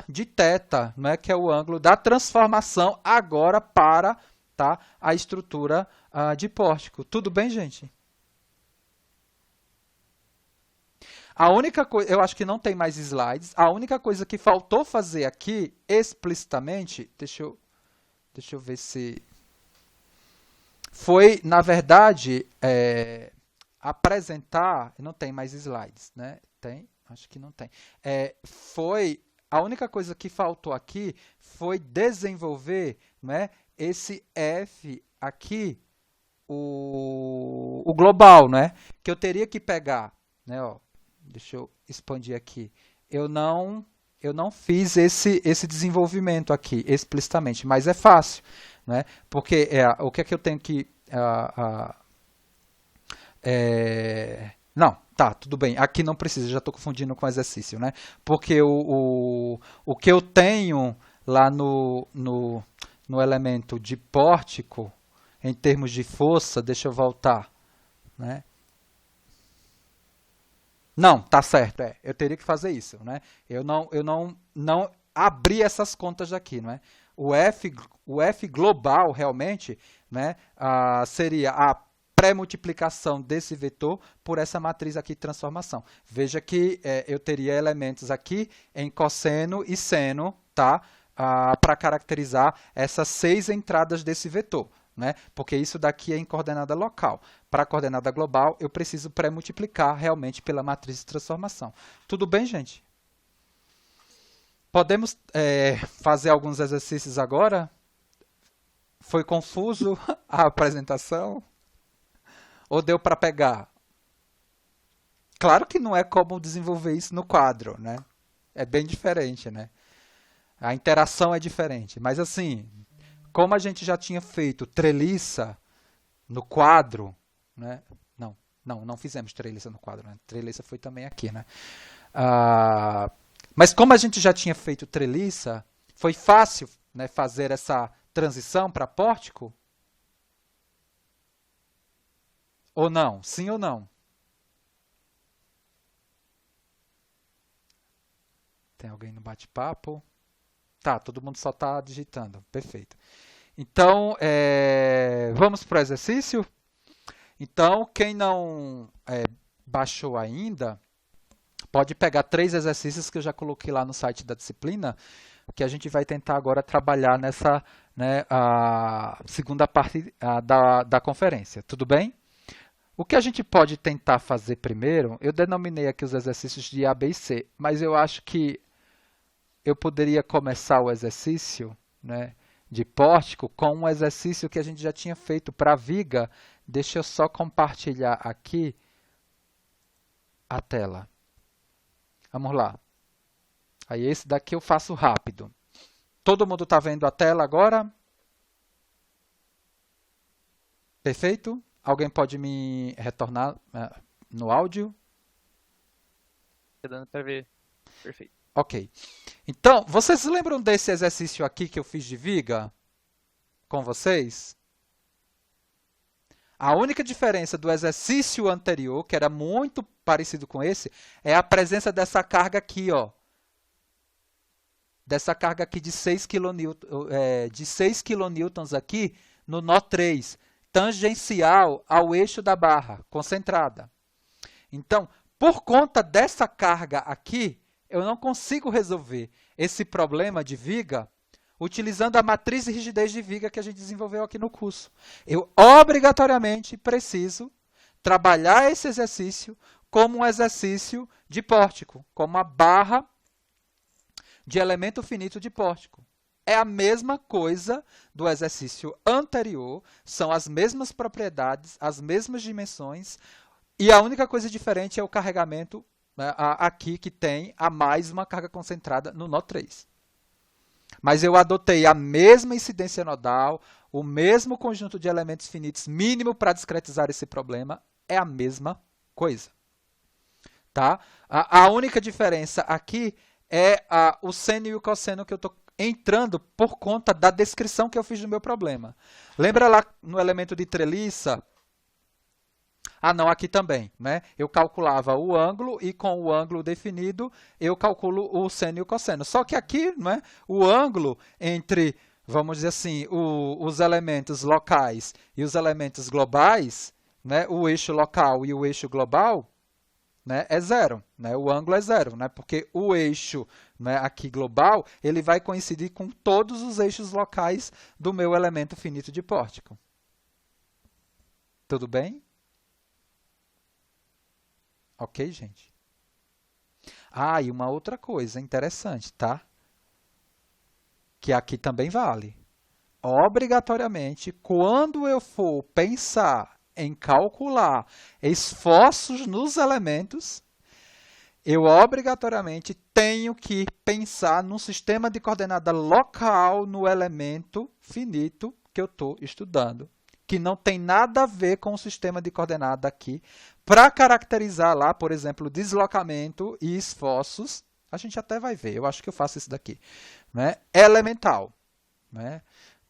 de θ, né, que é o ângulo da transformação agora para, tá, a estrutura de pórtico. Tudo bem, gente? A única coisa, eu acho que não tem mais slides, a única coisa que faltou fazer aqui explicitamente, deixa eu ver se... Foi, na verdade, apresentar... Não tem mais slides, né? Tem? Acho que não tem. A única coisa que faltou aqui foi desenvolver, né, esse F aqui, o global, né? Que eu teria que pegar, né? Ó, deixa eu expandir aqui. Eu não fiz esse desenvolvimento aqui explicitamente, mas é fácil, né? Porque o que é que eu tenho que... Não, tá, tudo bem. Aqui não precisa, já estou confundindo com o exercício, né? Porque o que eu tenho lá no elemento de pórtico, em termos de força, deixa eu voltar, né? Não, tá certo, eu teria que fazer isso, né? Eu não abri essas contas daqui, não é? O F global, realmente, né, seria a pré-multiplicação desse vetor por essa matriz aqui de transformação. Veja que eu teria elementos aqui em cosseno e seno, tá? Para caracterizar essas 6 entradas desse vetor. Né? Porque isso daqui é em coordenada local. Para a coordenada global, eu preciso pré-multiplicar realmente pela matriz de transformação. Tudo bem, gente? Podemos fazer alguns exercícios agora? Foi confuso a apresentação? Ou deu para pegar? Claro que não é como desenvolver isso no quadro, né? É bem diferente, né? A interação é diferente. Mas assim... Como a gente já tinha feito treliça no quadro, né? Não, Não, não fizemos treliça no quadro, né? Treliça foi também aqui, né? Mas como a gente já tinha feito treliça, foi fácil, né, fazer essa transição para pórtico? Ou não? Sim ou não? Tem alguém no bate-papo? Tá, todo mundo só está digitando. Perfeito. Então, vamos para o exercício? Então, quem não baixou ainda, pode pegar 3 exercícios que eu já coloquei lá no site da disciplina, que a gente vai tentar agora trabalhar nessa, né, a segunda parte da conferência. Tudo bem? O que a gente pode tentar fazer primeiro, eu denominei aqui os exercícios de A, B e C, mas eu acho que eu poderia começar o exercício, né, de pórtico com um exercício que a gente já tinha feito para a viga. Deixa eu só compartilhar aqui a tela. Vamos lá. Aí esse daqui eu faço rápido. Todo mundo está vendo a tela agora? Perfeito? Alguém pode me retornar no áudio? Tá dando para ver. Perfeito. Ok. Então, vocês lembram desse exercício aqui que eu fiz de viga com vocês? A única diferença do exercício anterior, que era muito parecido com esse, é a presença dessa carga aqui, ó. Dessa carga aqui de 6 kN, de 6 kN aqui no nó 3, tangencial ao eixo da barra, concentrada. Então, por conta dessa carga aqui, eu não consigo resolver esse problema de viga utilizando a matriz de rigidez de viga que a gente desenvolveu aqui no curso. Eu obrigatoriamente preciso trabalhar esse exercício como um exercício de pórtico, como uma barra de elemento finito de pórtico. É a mesma coisa do exercício anterior, são as mesmas propriedades, as mesmas dimensões, e a única coisa diferente é o carregamento, né, aqui que tem a mais uma carga concentrada no nó 3. Mas eu adotei a mesma incidência nodal, o mesmo conjunto de elementos finitos mínimo para discretizar esse problema, é a mesma coisa. Tá? A única diferença aqui é o seno e o cosseno que eu estou entrando por conta da descrição que eu fiz do meu problema. Lembra lá no elemento de treliça? Ah, não, aqui também, né? Eu calculava o ângulo e com o ângulo definido eu calculo o seno e o cosseno. Só que aqui, né, o ângulo entre, vamos dizer assim, os elementos locais e os elementos globais, né, o eixo local e o eixo global, né, é zero, né? O ângulo é zero, né? Porque o eixo, né, aqui global, ele vai coincidir com todos os eixos locais do meu elemento finito de pórtico. Tudo bem? Ok, gente? Ah, e uma outra coisa interessante, tá? Que aqui também vale. Obrigatoriamente, quando eu for pensar em calcular esforços nos elementos, eu obrigatoriamente tenho que pensar num sistema de coordenada local no elemento finito que eu estou estudando, que não tem nada a ver com o sistema de coordenada aqui, para caracterizar lá, por exemplo, deslocamento e esforços. A gente até vai ver, eu acho que eu faço isso daqui, né? Elemental, né?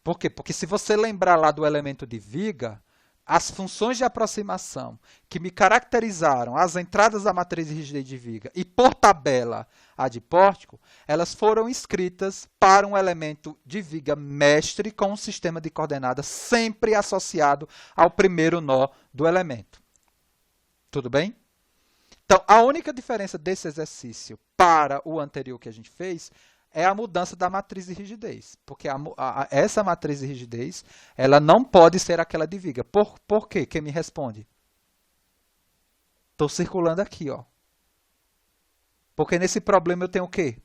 Por quê? Porque se você lembrar lá do elemento de viga, as funções de aproximação que me caracterizaram as entradas da matriz de rigidez de viga e, por tabela, a de pórtico, elas foram escritas para um elemento de viga mestre com um sistema de coordenadas sempre associado ao primeiro nó do elemento. Tudo bem? Então, a única diferença desse exercício para o anterior que a gente fez é a mudança da matriz de rigidez, porque essa matriz de rigidez ela não pode ser aquela de viga. Por quê? Quem me responde? Estou circulando aqui, ó. Porque nesse problema eu tenho o quê?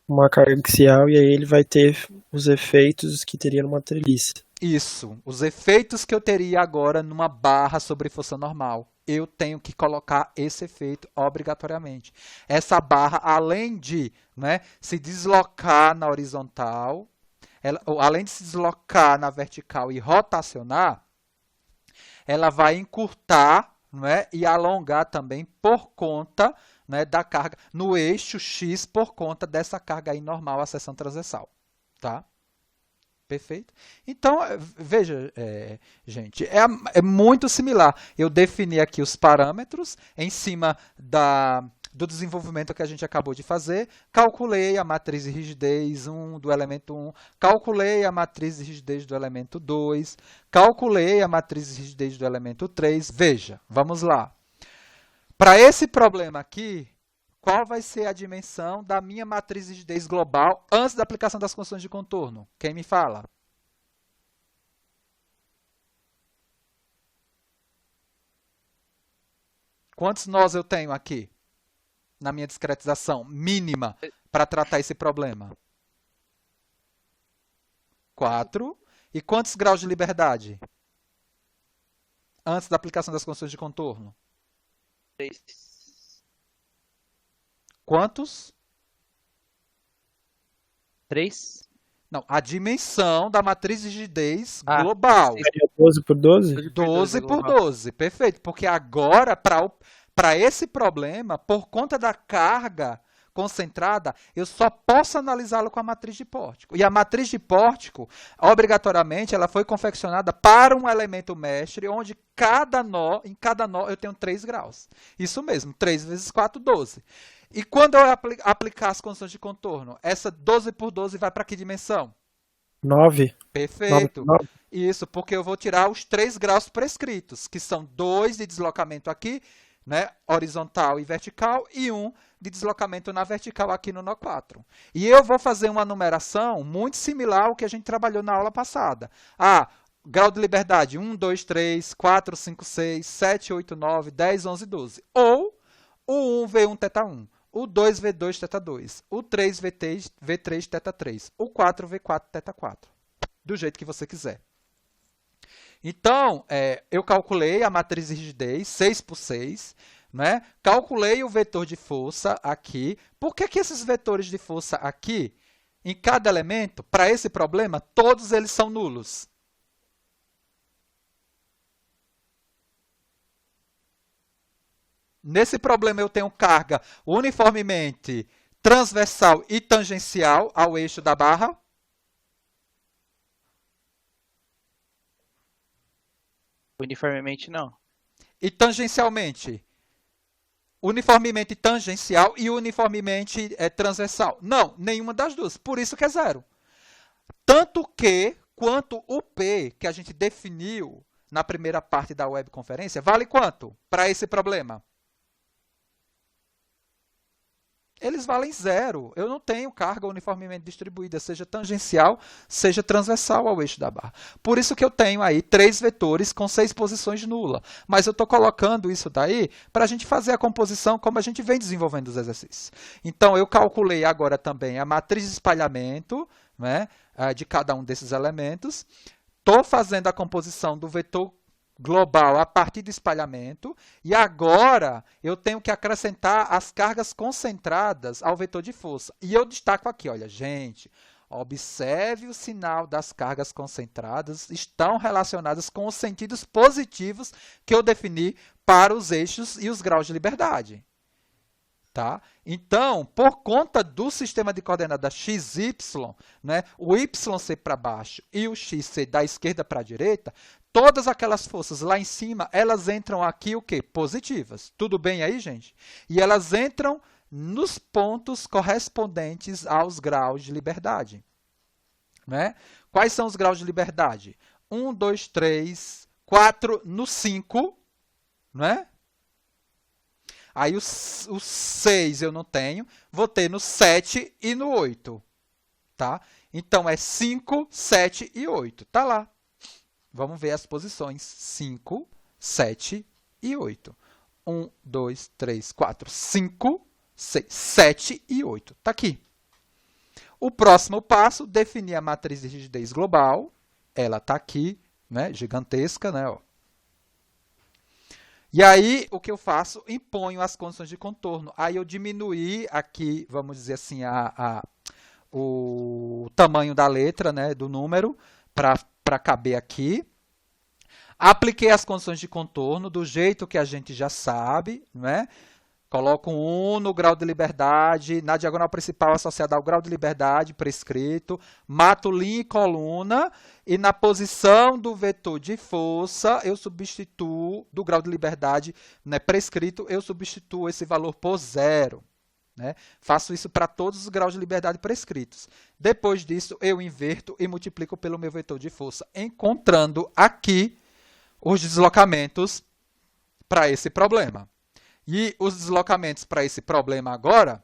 Uma carga axial e aí ele vai ter os efeitos que teria numa treliça. Isso, os efeitos que eu teria agora numa barra sobre força normal. Eu tenho que colocar esse efeito obrigatoriamente. Essa barra, além de, né, se deslocar na horizontal, além de se deslocar na vertical e rotacionar, ela vai encurtar, não é? E alongar também por conta, né, da carga no eixo X por conta dessa carga aí normal à seção transversal. Tá? Perfeito? Então, veja, gente, é muito similar. Eu defini aqui os parâmetros em cima do desenvolvimento que a gente acabou de fazer, calculei a matriz de rigidez 1 do elemento 1, calculei a matriz de rigidez do elemento 2, calculei a matriz de rigidez do elemento 3. Veja, vamos lá. Para esse problema aqui, qual vai ser a dimensão da minha matriz de rigidez global antes da aplicação das condições de contorno? Quem me fala? Quantos nós eu tenho aqui na minha discretização mínima para tratar esse problema? 4. E quantos graus de liberdade antes da aplicação das condições de contorno? 3. Quantos? 3. Não, a dimensão da matriz de rigidez Ah, global. Seria 12 por 12? 12 por global. 12, perfeito. Porque agora, para esse problema, por conta da carga concentrada, eu só posso analisá-lo com a matriz de Pórtico. E a matriz de Pórtico, obrigatoriamente, ela foi confeccionada para um elemento mestre, onde em cada nó eu tenho 3 graus. Isso mesmo, 3 vezes 4, 12. E quando eu aplicar as condições de contorno, essa 12 por 12 vai para que dimensão? 9. Perfeito. 9. Isso, porque eu vou tirar os 3 graus prescritos, que são 2 de deslocamento aqui, né, horizontal e vertical, e 1 de deslocamento na vertical aqui no nó 4. E eu vou fazer uma numeração muito similar ao que a gente trabalhou na aula passada. Grau de liberdade 1, 2, 3, 4, 5, 6, 7, 8, 9, 10, 11, 12. Ou o 1 V1 θ 1, o 2 V2 θ 2, o 3 V3 θ 3, o 4 V4 θ 4. Do jeito que você quiser. Então, eu calculei a matriz de rigidez, 6 por 6, né? Calculei o vetor de força aqui. Por que esses vetores de força aqui, em cada elemento, para esse problema, todos eles são nulos? Nesse problema eu tenho carga uniformemente transversal e tangencial ao eixo da barra. Uniformemente não. E tangencialmente? Uniformemente tangencial e uniformemente transversal? Não, nenhuma das duas. Por isso que é 0. Tanto que, quanto o P, que a gente definiu na primeira parte da webconferência, vale quanto para esse problema? Eles valem 0. Eu não tenho carga uniformemente distribuída, seja tangencial, seja transversal ao eixo da barra. Por isso que eu tenho aí 3 vetores com 6 posições nula. Mas eu estou colocando isso daí para a gente fazer a composição como a gente vem desenvolvendo os exercícios. Então, eu calculei agora também a matriz de espalhamento, né, de cada um desses elementos. Estou fazendo a composição do vetor global a partir do espalhamento, e agora eu tenho que acrescentar as cargas concentradas ao vetor de força. E eu destaco aqui, olha, gente, observe o sinal das cargas concentradas, estão relacionadas com os sentidos positivos que eu defini para os eixos e os graus de liberdade. Tá? Então, por conta do sistema de coordenadas XY, né, o YC para baixo e o XC da esquerda para a direita, todas aquelas forças lá em cima, elas entram aqui o quê? Positivas. Tudo bem aí, gente? E elas entram nos pontos correspondentes aos graus de liberdade. Né? Quais são os graus de liberdade? 1, 2, 3, 4, no 5, né? Aí o 6 eu não tenho, vou ter no 7 e no 8. Tá? Então, é 5, 7 e 8. Tá lá. Vamos ver as posições. 5, 7 e 8. 1, 2, 3, 4, 5, 6, 7 e 8. Tá aqui. O próximo passo, definir a matriz de rigidez global. Ela está aqui, né? Gigantesca, né? Ó. E aí, o que eu faço? Imponho as condições de contorno. Aí eu diminuí aqui, vamos dizer assim, o tamanho da letra, né, do número, para caber aqui. Apliquei as condições de contorno do jeito que a gente já sabe, não é? Coloco um 1 no grau de liberdade, na diagonal principal associada ao grau de liberdade prescrito, mato linha e coluna, e na posição do vetor de força, eu substituo, do grau de liberdade, né, prescrito, eu substituo esse valor por 0. Né? Faço isso para todos os graus de liberdade prescritos. Depois disso, eu inverto e multiplico pelo meu vetor de força, encontrando aqui os deslocamentos para esse problema. E os deslocamentos para esse problema agora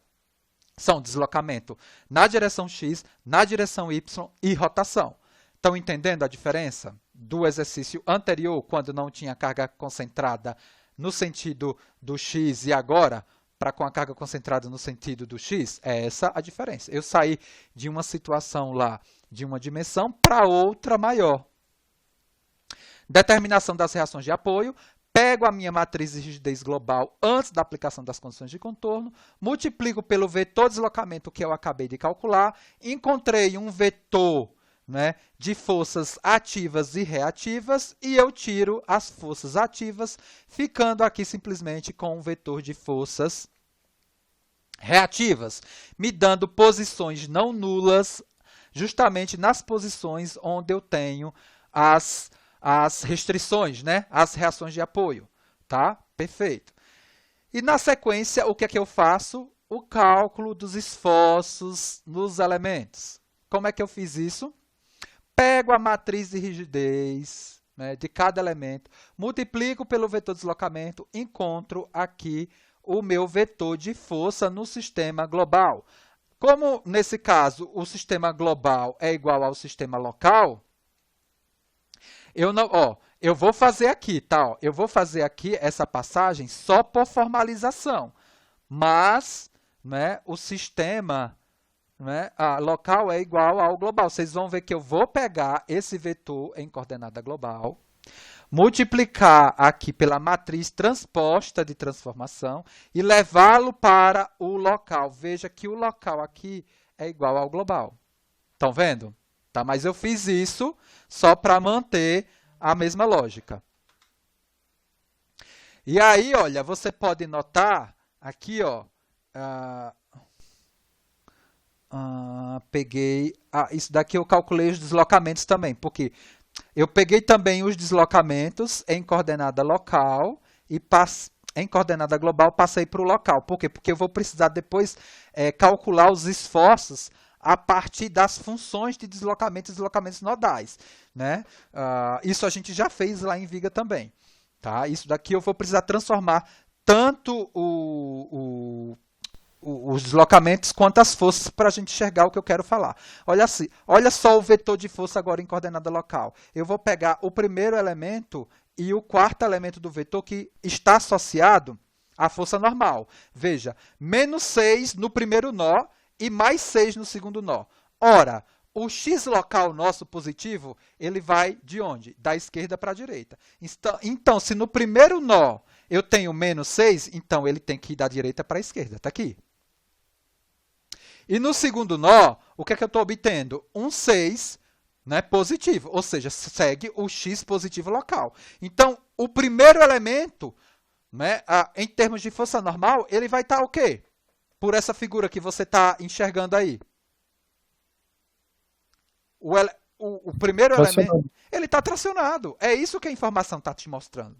são deslocamento na direção x, na direção y e rotação. Estão entendendo a diferença do exercício anterior, quando não tinha carga concentrada no sentido do x, e agora, para com a carga concentrada no sentido do x? É essa a diferença. Eu saí de uma situação lá de uma dimensão para outra maior. Determinação das reações de apoio. Pego a minha matriz de rigidez global antes da aplicação das condições de contorno, multiplico pelo vetor deslocamento que eu acabei de calcular, encontrei um vetor, né, de forças ativas e reativas e eu tiro as forças ativas, ficando aqui simplesmente com um vetor de forças reativas, me dando posições não nulas, justamente nas posições onde eu tenho as restrições, né? As reações de apoio, tá? Perfeito. E na sequência, o que é que eu faço? O cálculo dos esforços nos elementos. Como é que eu fiz isso? Pego a matriz de rigidez, né, de cada elemento, multiplico pelo vetor de deslocamento, encontro aqui o meu vetor de força no sistema global. Como, nesse caso, o sistema global é igual ao sistema local, eu vou fazer aqui, tá? Eu vou fazer aqui essa passagem só por formalização, mas, né, o sistema, né, local é igual ao global. Vocês vão ver que eu vou pegar esse vetor em coordenada global, multiplicar aqui pela matriz transposta de transformação e levá-lo para o local. Veja que o local aqui é igual ao global. Estão vendo? Tá? Mas eu fiz isso só para manter a mesma lógica. E aí, olha, você pode notar aqui, ó, peguei, isso daqui eu calculei os deslocamentos também, porque eu peguei também os deslocamentos em coordenada local e em coordenada global passei para o local. Por quê? Porque eu vou precisar depois calcular os esforços a partir das funções de deslocamento e deslocamentos nodais, né? Isso a gente já fez lá em Viga também. Tá? Isso daqui eu vou precisar transformar tanto os deslocamentos quanto as forças para a gente enxergar o que eu quero falar. Olha só o vetor de força agora em coordenada local. Eu vou pegar o primeiro elemento e o quarto elemento do vetor que está associado à força normal. Veja, menos 6 no primeiro nó e mais 6 no segundo nó. Ora, o x local nosso positivo, ele vai de onde? Da esquerda para a direita. Então, se no primeiro nó eu tenho menos 6, então ele tem que ir da direita para a esquerda. Está aqui. E no segundo nó, o que é que eu estou obtendo? Um 6, né, positivo, ou seja, segue o x positivo local. Então, o primeiro elemento, né, em termos de força normal, ele vai estar o quê? Por essa figura que você está enxergando aí. O primeiro elemento, ele está tracionado. É isso que a informação está te mostrando.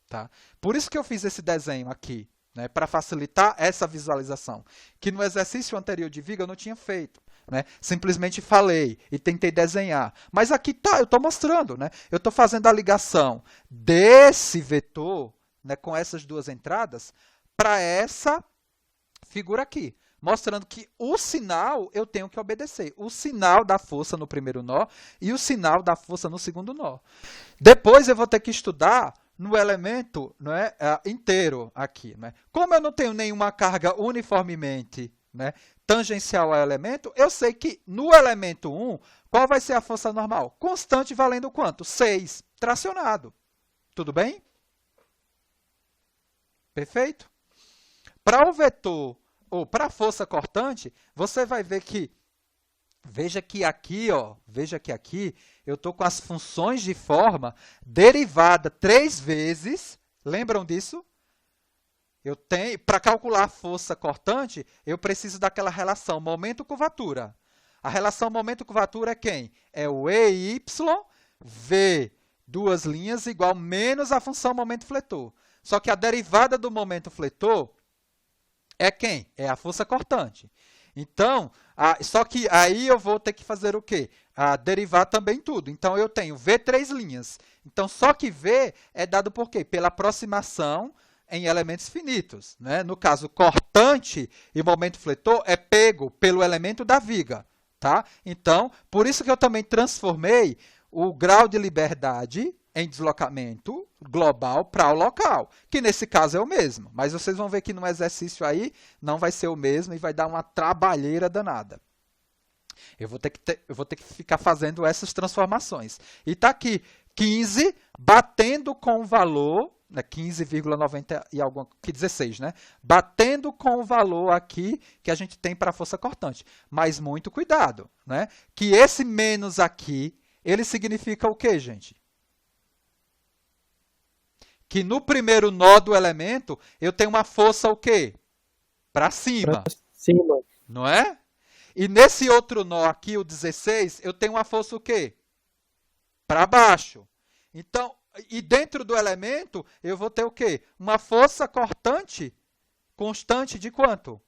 Tá? Por isso que eu fiz esse desenho aqui, né, para facilitar essa visualização, que no exercício anterior de Viga eu não tinha feito. Né? Simplesmente falei e tentei desenhar. Mas aqui tá, eu estou mostrando. Né? Eu estou fazendo a ligação desse vetor, né, com essas duas entradas para essa figura aqui, mostrando que o sinal eu tenho que obedecer. O sinal da força no primeiro nó e o sinal da força no segundo nó. Depois eu vou ter que estudar no elemento, não é, inteiro aqui. Né? Como eu não tenho nenhuma carga uniformemente, né, tangencial ao elemento, eu sei que no elemento 1, qual vai ser a força normal? Constante valendo quanto? 6, tracionado. Tudo bem? Perfeito? Para o vetor, ou para a força cortante, você vai ver que Veja que aqui, ó, veja que aqui eu estou com as funções de forma derivada 3 vezes. Lembram disso? Eu tenho, para calcular a força cortante, eu preciso daquela relação momento-curvatura. A relação momento-curvatura é quem? É o EY, V, duas linhas, igual menos a função momento-fletor. Só que a derivada do momento-fletor é quem? É a força cortante. Então, só que aí eu vou ter que fazer o quê? Derivar também tudo. Então, eu tenho V 3 linhas. Então, só que V é dado por quê? Pela aproximação em elementos finitos. Né? No caso, cortante e momento fletor é pego pelo elemento da viga. Tá? Então, por isso que eu também transformei o grau de liberdade em deslocamento global para o local, que nesse caso é o mesmo. Mas vocês vão ver que no exercício aí não vai ser o mesmo e vai dar uma trabalheira danada. Eu vou ter que ficar fazendo essas transformações. E está aqui 15 batendo com o valor, né, 15,90 e alguma, que 16, né? Batendo com o valor aqui que a gente tem para a força cortante. Mas muito cuidado, né? Que esse menos aqui, ele significa o quê, gente? Que no primeiro nó do elemento, eu tenho uma força o quê? Para cima. Pra cima. Não é? E nesse outro nó aqui, o 16, eu tenho uma força o quê? Para baixo. Então, e dentro do elemento, eu vou ter o quê? Uma força cortante constante de quanto?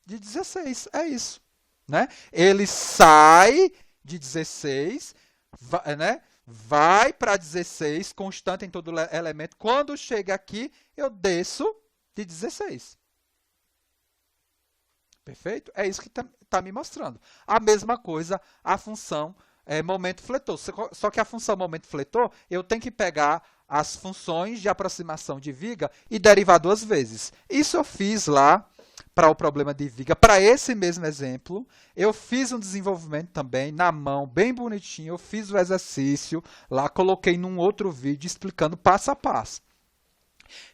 De 16. É isso. Né? Ele sai de 16, vai para 16, constante em todo elemento. Quando chega aqui, eu desço de 16. Perfeito? É isso que está me mostrando. A mesma coisa, a função momento fletor. Só que a função momento fletor, eu tenho que pegar as funções de aproximação de viga e derivar 2 vezes. Isso eu fiz lá para o problema de viga. Para esse mesmo exemplo, eu fiz um desenvolvimento também na mão, bem bonitinho. Eu fiz o exercício lá, coloquei num outro vídeo explicando passo a passo.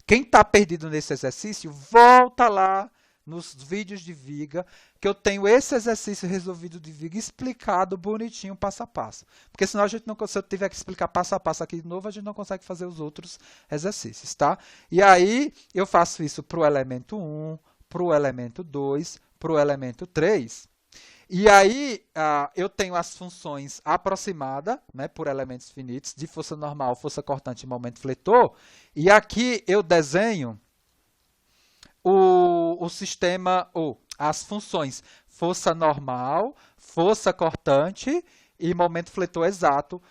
Quem está perdido nesse exercício, volta lá nos vídeos de viga, que eu tenho esse exercício resolvido de viga explicado bonitinho, passo a passo. Porque senão a gente não, se eu tiver que explicar passo a passo aqui de novo, a gente não consegue fazer os outros exercícios, tá? E aí eu faço isso para o elemento 1, para o elemento 2, para o elemento 3. E aí eu tenho as funções aproximadas, né, por elementos finitos, de força normal, força cortante e momento fletor. E aqui eu desenho o sistema, ou as funções força normal, força cortante e momento fletor exato,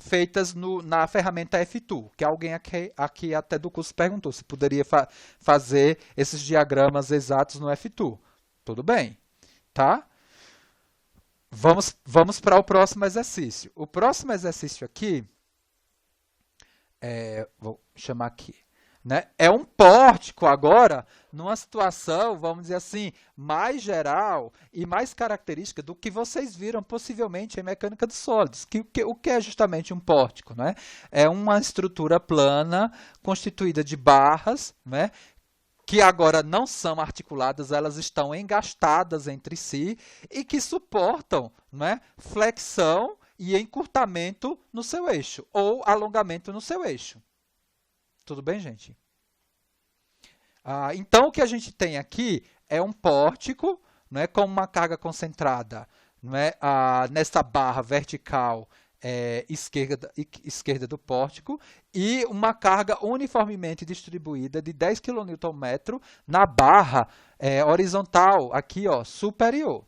feitas na ferramenta F2, que alguém aqui até do curso perguntou se poderia fazer esses diagramas exatos no F2. Tudo bem, tá? Vamos para o próximo exercício. O próximo exercício aqui, vou chamar aqui, né? É um pórtico agora, numa situação, vamos dizer assim, mais geral e mais característica do que vocês viram possivelmente em mecânica de sólidos. O que é justamente um pórtico? Né? É uma estrutura plana constituída de barras, né? Que agora não são articuladas, elas estão engastadas entre si e que suportam, né, flexão e encurtamento no seu eixo, ou alongamento no seu eixo. Tudo bem, gente? Então, o que a gente tem aqui é um pórtico, né, com uma carga concentrada, né, nessa barra vertical esquerda do pórtico e uma carga uniformemente distribuída de 10 kN na barra horizontal, aqui, ó, superior.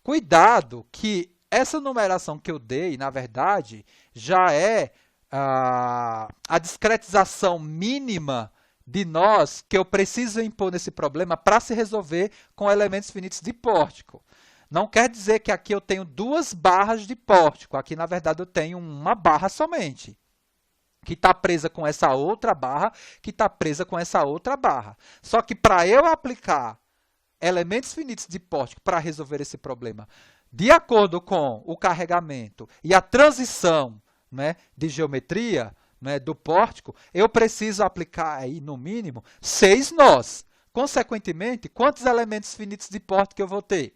Cuidado que essa numeração que eu dei, na verdade, já é a discretização mínima de nós que eu preciso impor nesse problema para se resolver com elementos finitos de pórtico. Não quer dizer que aqui eu tenho 2 barras de pórtico. Aqui, na verdade, eu tenho uma barra somente, que está presa com essa outra barra, que está presa com essa outra barra. Só que para eu aplicar elementos finitos de pórtico para resolver esse problema, de acordo com o carregamento e a transição, né, de geometria, né, do pórtico, eu preciso aplicar aí, no mínimo, 6 nós. Consequentemente, quantos elementos finitos de pórtico eu vou ter?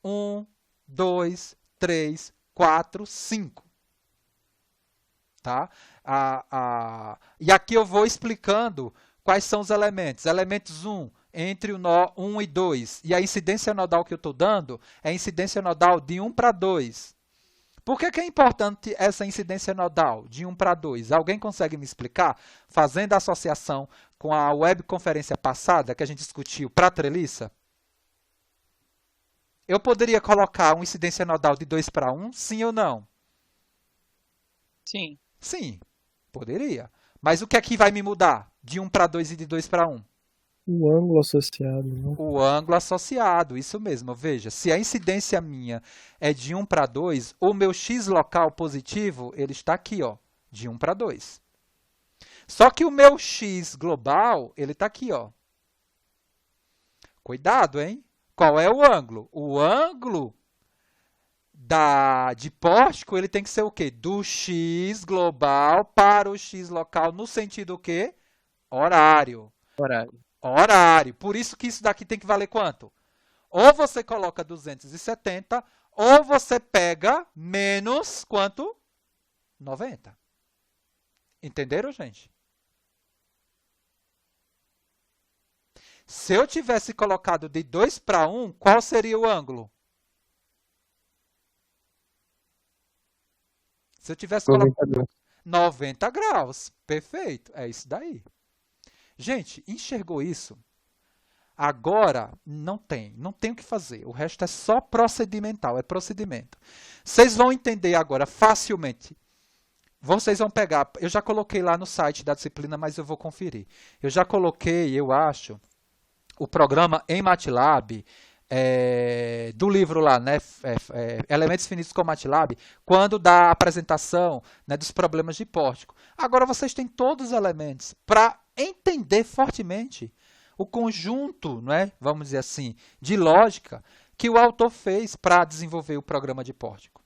1, 2, 3, 4, 5. Tá? E aqui eu vou explicando quais são os elementos. Elementos 1, entre o nó 1 e 2. E a incidência nodal que eu estou dando é a incidência nodal de 1 para 2. Por que é importante essa incidência nodal de 1 para 2? Alguém consegue me explicar? Fazendo a associação com a webconferência passada que a gente discutiu para a treliça? Eu poderia colocar uma incidência nodal de 2 para 1? Sim ou não? Sim. Sim, poderia. Mas o que aqui vai me mudar de 1 para 2 e de 2 para 1? O ângulo associado, né? O ângulo associado, isso mesmo. Veja, se a incidência minha é de 1 para 2, o meu x local positivo, ele está aqui, ó, de 1 para 2. Só que o meu x global, ele está aqui, ó. Cuidado, hein? Qual é o ângulo? O ângulo de pórtico, ele tem que ser o quê? Do x global para o x local, no sentido o quê? Horário. Horário. Por isso que isso daqui tem que valer quanto? Ou você coloca 270, ou você pega menos quanto? 90. Entenderam, gente? Se eu tivesse colocado de 2 para 1, qual seria o ângulo? Se eu tivesse colocado 90 graus. Perfeito. É isso daí. Gente, enxergou isso? Agora não tem o que fazer. O resto é só procedimental, é procedimento. Vocês vão entender agora facilmente. Vocês vão pegar, eu já coloquei lá no site da disciplina, mas eu vou conferir. Eu já coloquei, eu acho, o programa em MATLAB, do livro lá, né, Elementos Finitos com MATLAB, quando dá a apresentação, né, dos problemas de pórtico. Agora vocês têm todos os elementos para entender fortemente o conjunto, né, vamos dizer assim, de lógica que o autor fez para desenvolver o programa de pórtico.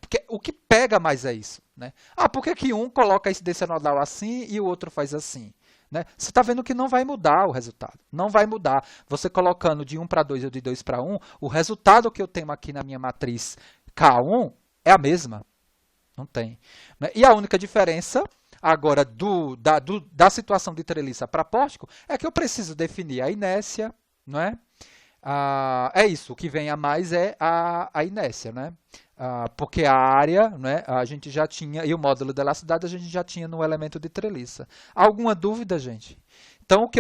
Porque o que pega mais é isso. Né? Por que um coloca a incidência nodal assim e o outro faz assim? Né? Você está vendo que não vai mudar o resultado. Não vai mudar. Você colocando de 1 para 2 ou de 2 para 1, o resultado que eu tenho aqui na minha matriz K1 é a mesma. Não tem. Né? E a única diferença agora da situação de treliça para pórtico é que eu preciso definir a inércia, não é? É isso, o que vem a mais é a inércia, né? Porque a área, né, a gente já tinha, e o módulo de elasticidade a gente já tinha no elemento de treliça. Alguma dúvida, gente? Então,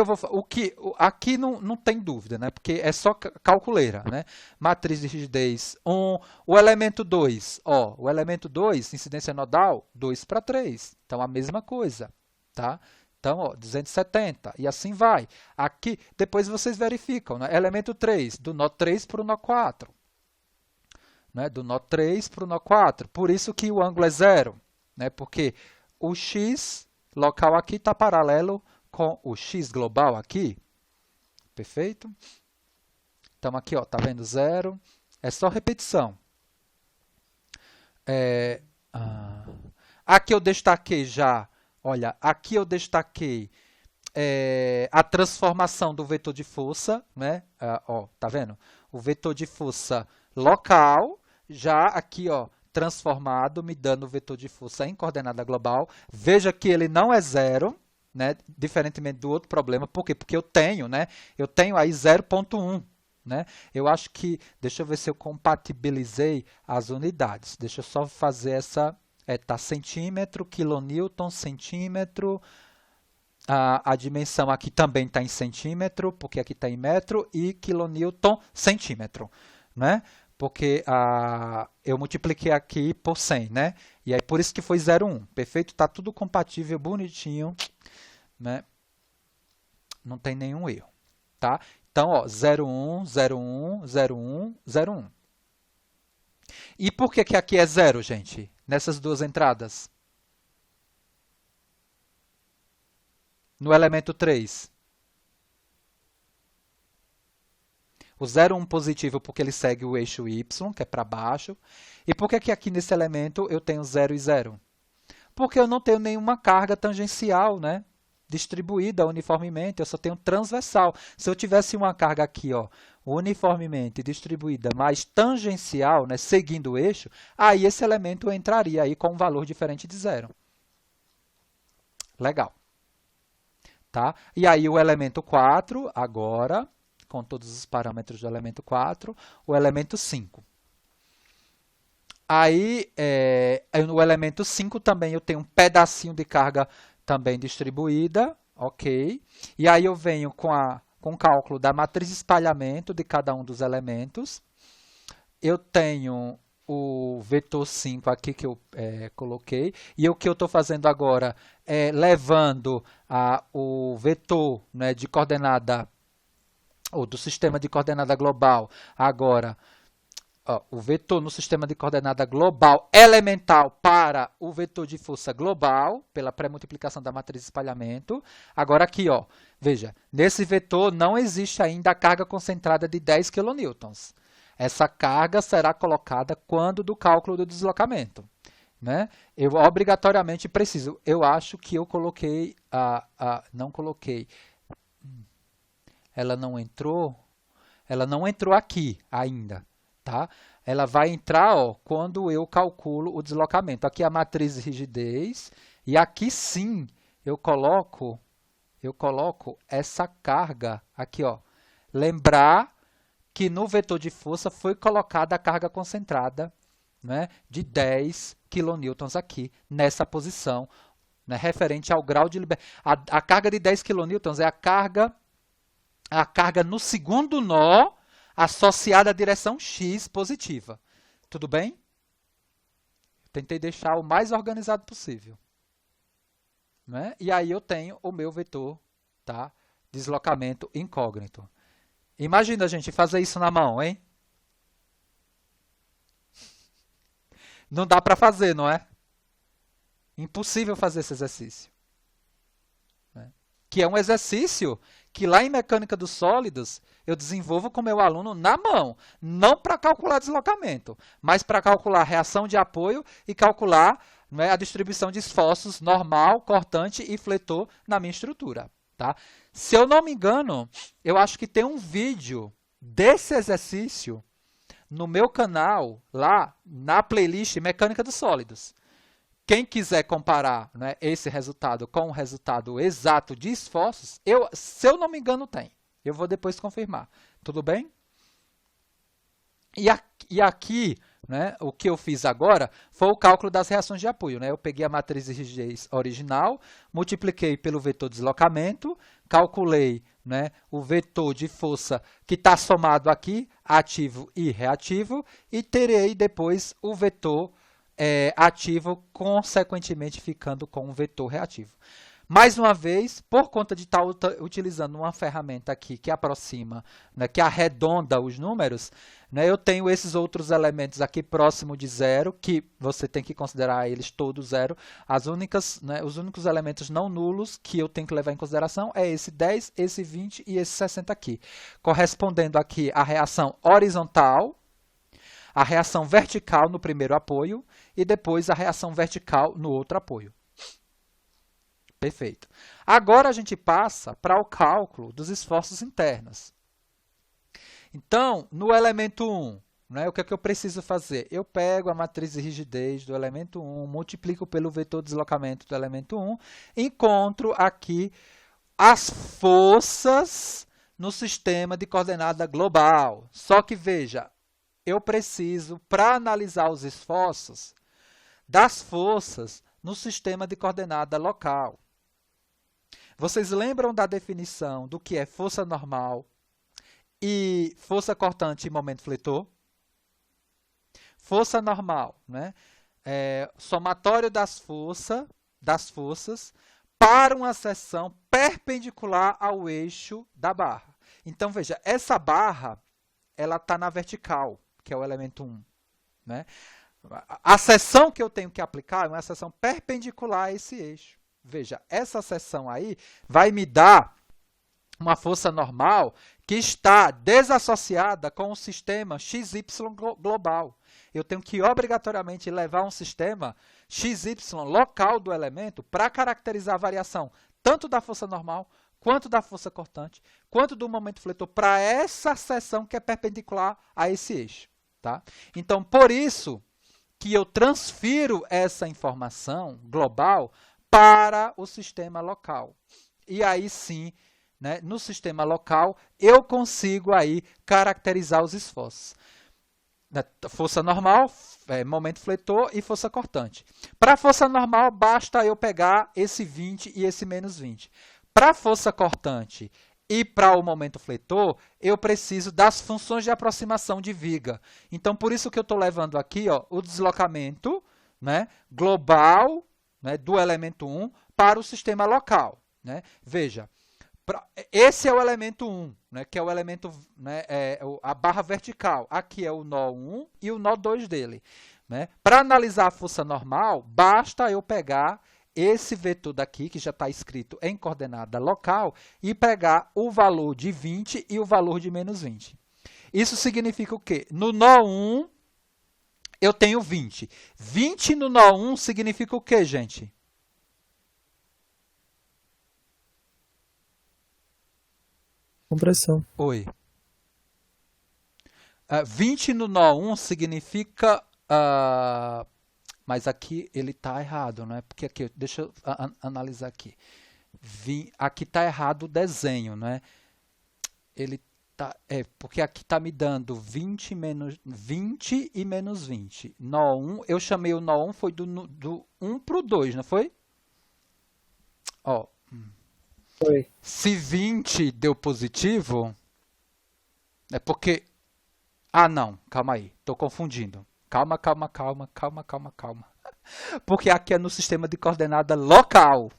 aqui não tem dúvida, né? Porque é só calculeira, né? Matriz de rigidez 1, o elemento 2, o elemento 2, incidência nodal, 2 para 3. Então, a mesma coisa, tá? Então, 270, e assim vai. Aqui, depois vocês verificam, né? Elemento 3, do nó 3 para o nó 4. Né? Do nó 3 para o nó 4. Por isso que o ângulo é zero, né? Porque o x local aqui está paralelo com o x global aqui. Perfeito? Então, aqui, ó, tá vendo zero? É só repetição. Aqui eu destaquei já. Olha, aqui eu destaquei a transformação do vetor de força, né? Tá vendo? O vetor de força local, já aqui, ó, transformado, me dando o vetor de força em coordenada global. Veja que ele não é zero, né? Diferentemente do outro problema. Por quê? Porque eu tenho aí 0,1. Né? Eu acho que, deixa eu ver se eu compatibilizei as unidades. Deixa eu só fazer essa... Tá centímetro, quilonewton, centímetro. A dimensão aqui também está em centímetro, porque aqui está em metro, e quilonewton, centímetro. Né? Porque eu multipliquei aqui por 100, né? E aí por isso que foi 0,1. Perfeito? Está tudo compatível, bonitinho. Né? Não tem nenhum erro. Tá? Então, 0,1, 0,1, 0,1, 0,1. E por que aqui é 0, gente? Nessas duas entradas? No elemento 3. O 0,1 positivo porque ele segue o eixo y, que é para baixo. E por que aqui nesse elemento eu tenho 0 e 0? Porque eu não tenho nenhuma carga tangencial, né? Distribuída uniformemente, eu só tenho transversal. Se eu tivesse uma carga aqui, ó, uniformemente distribuída, mas tangencial, né, seguindo o eixo, aí esse elemento entraria aí com um valor diferente de zero. Legal. Tá? E aí o elemento 4, agora, com todos os parâmetros do elemento 4, o elemento 5. Aí, no elemento 5 também eu tenho um pedacinho de carga também distribuída, ok? E aí eu venho com o cálculo da matriz de espalhamento de cada um dos elementos. Eu tenho o vetor 5 aqui que eu coloquei, e o que eu estou fazendo agora é levando o vetor, né, de coordenada, ou do sistema de coordenada global, agora, o vetor no sistema de coordenada global elemental para o vetor de força global, pela pré-multiplicação da matriz de espalhamento. Agora aqui, ó, veja, nesse vetor não existe ainda a carga concentrada de 10 kN. Essa carga será colocada quando do cálculo do deslocamento, né? Eu obrigatoriamente preciso, eu acho que eu coloquei, não coloquei, ela não entrou aqui ainda. Tá? Ela vai entrar, ó, quando eu calculo o deslocamento. Aqui a matriz de rigidez, e aqui sim eu coloco essa carga aqui, ó. Lembrar que no vetor de força foi colocada a carga concentrada, né, de 10 kN aqui, nessa posição, né, referente ao grau de liberdade. A carga de 10 kN é a carga no segundo nó, associada à direção x positiva. Tudo bem? Tentei deixar o mais organizado possível. Né? E aí eu tenho o meu vetor, tá? Deslocamento incógnito. Imagina a gente fazer isso na mão, hein? Não dá para fazer, não é? Impossível fazer esse exercício. Né? Que é um exercício que lá em mecânica dos sólidos eu desenvolvo com o meu aluno na mão, não para calcular deslocamento, mas para calcular reação de apoio e calcular, né, a distribuição de esforços normal, cortante e fletor na minha estrutura. Tá? Se eu não me engano, eu acho que tem um vídeo desse exercício no meu canal, lá na playlist Mecânica dos Sólidos. Quem quiser comparar, né, esse resultado com o resultado exato de esforços, se eu não me engano, tem. Eu vou depois confirmar. Tudo bem? E aqui, né, o que eu fiz agora foi o cálculo das reações de apoio. Né? Eu peguei a matriz de rigidez original, multipliquei pelo vetor deslocamento, calculei, né, o vetor de força que está somado aqui, ativo e reativo, e terei depois o vetor ativo, consequentemente ficando com um vetor reativo. Mais uma vez, por conta de estar utilizando uma ferramenta aqui que aproxima, né, que arredonda os números, né, eu tenho esses outros elementos aqui próximo de zero, que você tem que considerar eles todos zero. Né, os únicos elementos não nulos que eu tenho que levar em consideração é esse 10, esse 20 e esse 60 aqui, correspondendo aqui à reação horizontal, a reação vertical no primeiro apoio e depois a reação vertical no outro apoio. Perfeito. Agora a gente passa para o cálculo dos esforços internos. Então, no elemento 1, né, o que é que eu preciso fazer? Eu pego a matriz de rigidez do elemento 1, multiplico pelo vetor de deslocamento do elemento 1, encontro aqui as forças no sistema de coordenada global. Só que, veja, eu preciso, para analisar os esforços, das forças no sistema de coordenada local. Vocês lembram da definição do que é força normal e força cortante e momento fletor? Força normal, né? Somatório das forças para uma seção perpendicular ao eixo da barra. Então, veja, essa barra ela está na vertical, que é o elemento 1. Né? A seção que eu tenho que aplicar é uma seção perpendicular a esse eixo. Veja, essa seção aí vai me dar uma força normal que está desassociada com o sistema XY global. Eu tenho que obrigatoriamente levar um sistema XY local do elemento para caracterizar a variação tanto da força normal quanto da força cortante, quanto do momento fletor para essa seção que é perpendicular a esse eixo. Tá? Então, por isso que eu transfiro essa informação global para o sistema local. E aí sim, né, no sistema local, eu consigo aí caracterizar os esforços. Força normal, momento fletor e força cortante. Para a força normal, basta eu pegar esse 20 e esse menos 20. Para a força cortante e para o momento fletor, eu preciso das funções de aproximação de viga. Então, por isso que eu estou levando aqui ó, o deslocamento, né, global, né, do elemento 1 para o sistema local. Né? Veja, esse é o elemento 1, né, que é o elemento, né, a barra vertical. Aqui é o nó 1 e o nó 2 dele. Né? Para analisar a força normal, basta eu pegar esse vetor daqui, que já está escrito em coordenada local, e pegar o valor de 20 e o valor de menos 20. Isso significa o quê? No nó 1, eu tenho 20. 20 no nó 1 significa o quê, gente? Compressão. Oi. 20 no nó 1 significa... mas aqui ele está errado, né? Porque aqui, deixa eu analisar aqui. Aqui está errado o desenho, né? Ele tá, porque aqui está me dando 20 e menos 20. Nó 1, eu chamei o nó 1, foi do 1 para o 2, não foi? Ó. Foi. Se 20 deu positivo, é porque... Ah, não, calma aí, estou confundindo. Calma. Porque aqui é no sistema de coordenada local.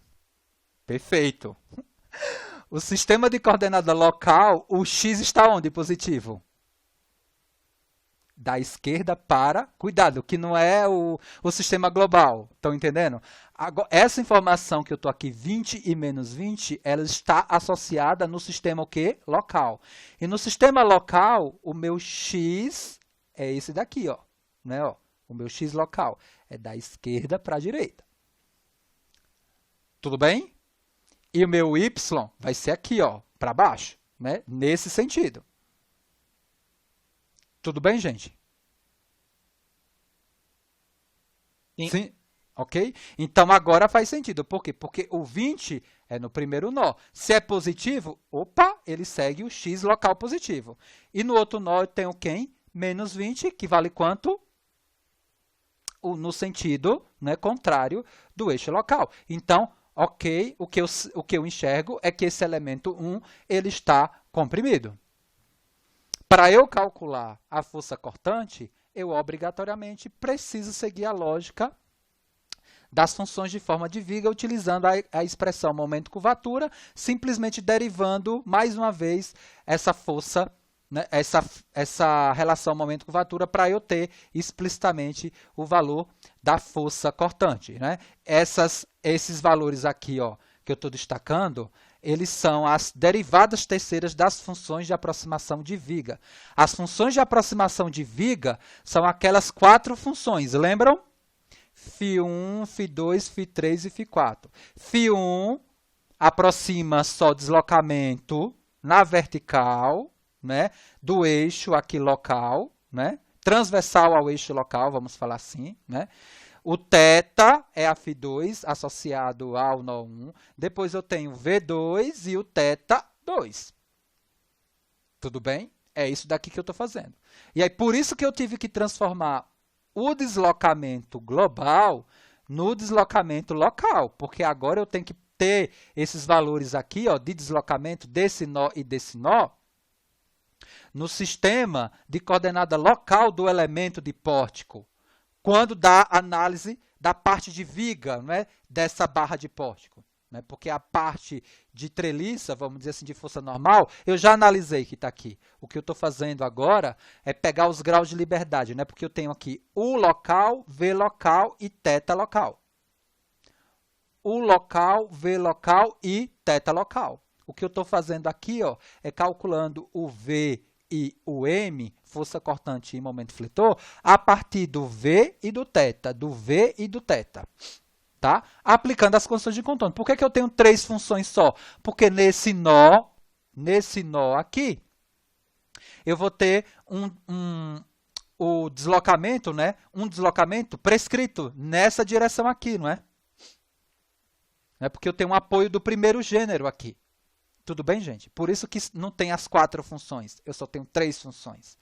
Perfeito. O sistema de coordenada local, o x está onde? Positivo. Da esquerda para... Cuidado, que não é o sistema global. Estão entendendo? Agora, essa informação que eu estou aqui, 20 e menos 20, ela está associada no sistema o quê? Local. E no sistema local, o meu x é esse daqui, ó. Né, ó, o meu x local é da esquerda para a direita. Tudo bem? E o meu y vai ser aqui, ó, para baixo, né? Nesse sentido. Tudo bem, gente? Sim. Sim? Ok? Então, agora faz sentido. Por quê? Porque o 20 é no primeiro nó. Se é positivo, opa, ele segue o x local positivo. E no outro nó eu tenho quem? Menos 20, que vale quanto? No sentido, né, contrário do eixo local. Então, ok, o que eu enxergo é que esse elemento 1 ele está comprimido. Para eu calcular a força cortante, eu obrigatoriamente preciso seguir a lógica das funções de forma de viga, utilizando a expressão momento-curvatura, simplesmente derivando, mais uma vez, essa força, né, essa relação momento-curvatura para eu ter explicitamente o valor da força cortante. Né? Esses valores aqui, ó, que eu estou destacando, eles são as derivadas terceiras das funções de aproximação de viga. As funções de aproximação de viga são aquelas 4 funções, lembram? φ1, φ2, φ3 e φ4. φ1 aproxima só deslocamento na vertical, né, do eixo aqui local, né, transversal ao eixo local, vamos falar assim. Né. O θ é a φ2 associado ao nó 1. Depois eu tenho V2 e o θ2. Tudo bem? É isso daqui que eu estou fazendo. E aí, por isso que eu tive que transformar o deslocamento global no deslocamento local, porque agora eu tenho que ter esses valores aqui, ó, de deslocamento desse nó e desse nó no sistema de coordenada local do elemento de pórtico, quando dá análise da parte de viga, né, dessa barra de pórtico. Né, porque a parte de treliça, vamos dizer assim, de força normal, eu já analisei que está aqui. O que eu estou fazendo agora é pegar os graus de liberdade, né, porque eu tenho aqui U local, V local e θ local. U local, V local e θ local. O que eu estou fazendo aqui ó, é calculando o V e o M, força cortante e momento fletor, a partir do V e do θ, do V e do θ. tá? Aplicando as condições de contorno. Por que que eu tenho 3 funções só? Porque nesse nó aqui, eu vou ter o deslocamento, né? Um deslocamento prescrito nessa direção aqui, não é? Porque eu tenho um apoio do primeiro gênero aqui. Tudo bem, gente? Por isso que não tem as 4 funções. Eu só tenho 3 funções.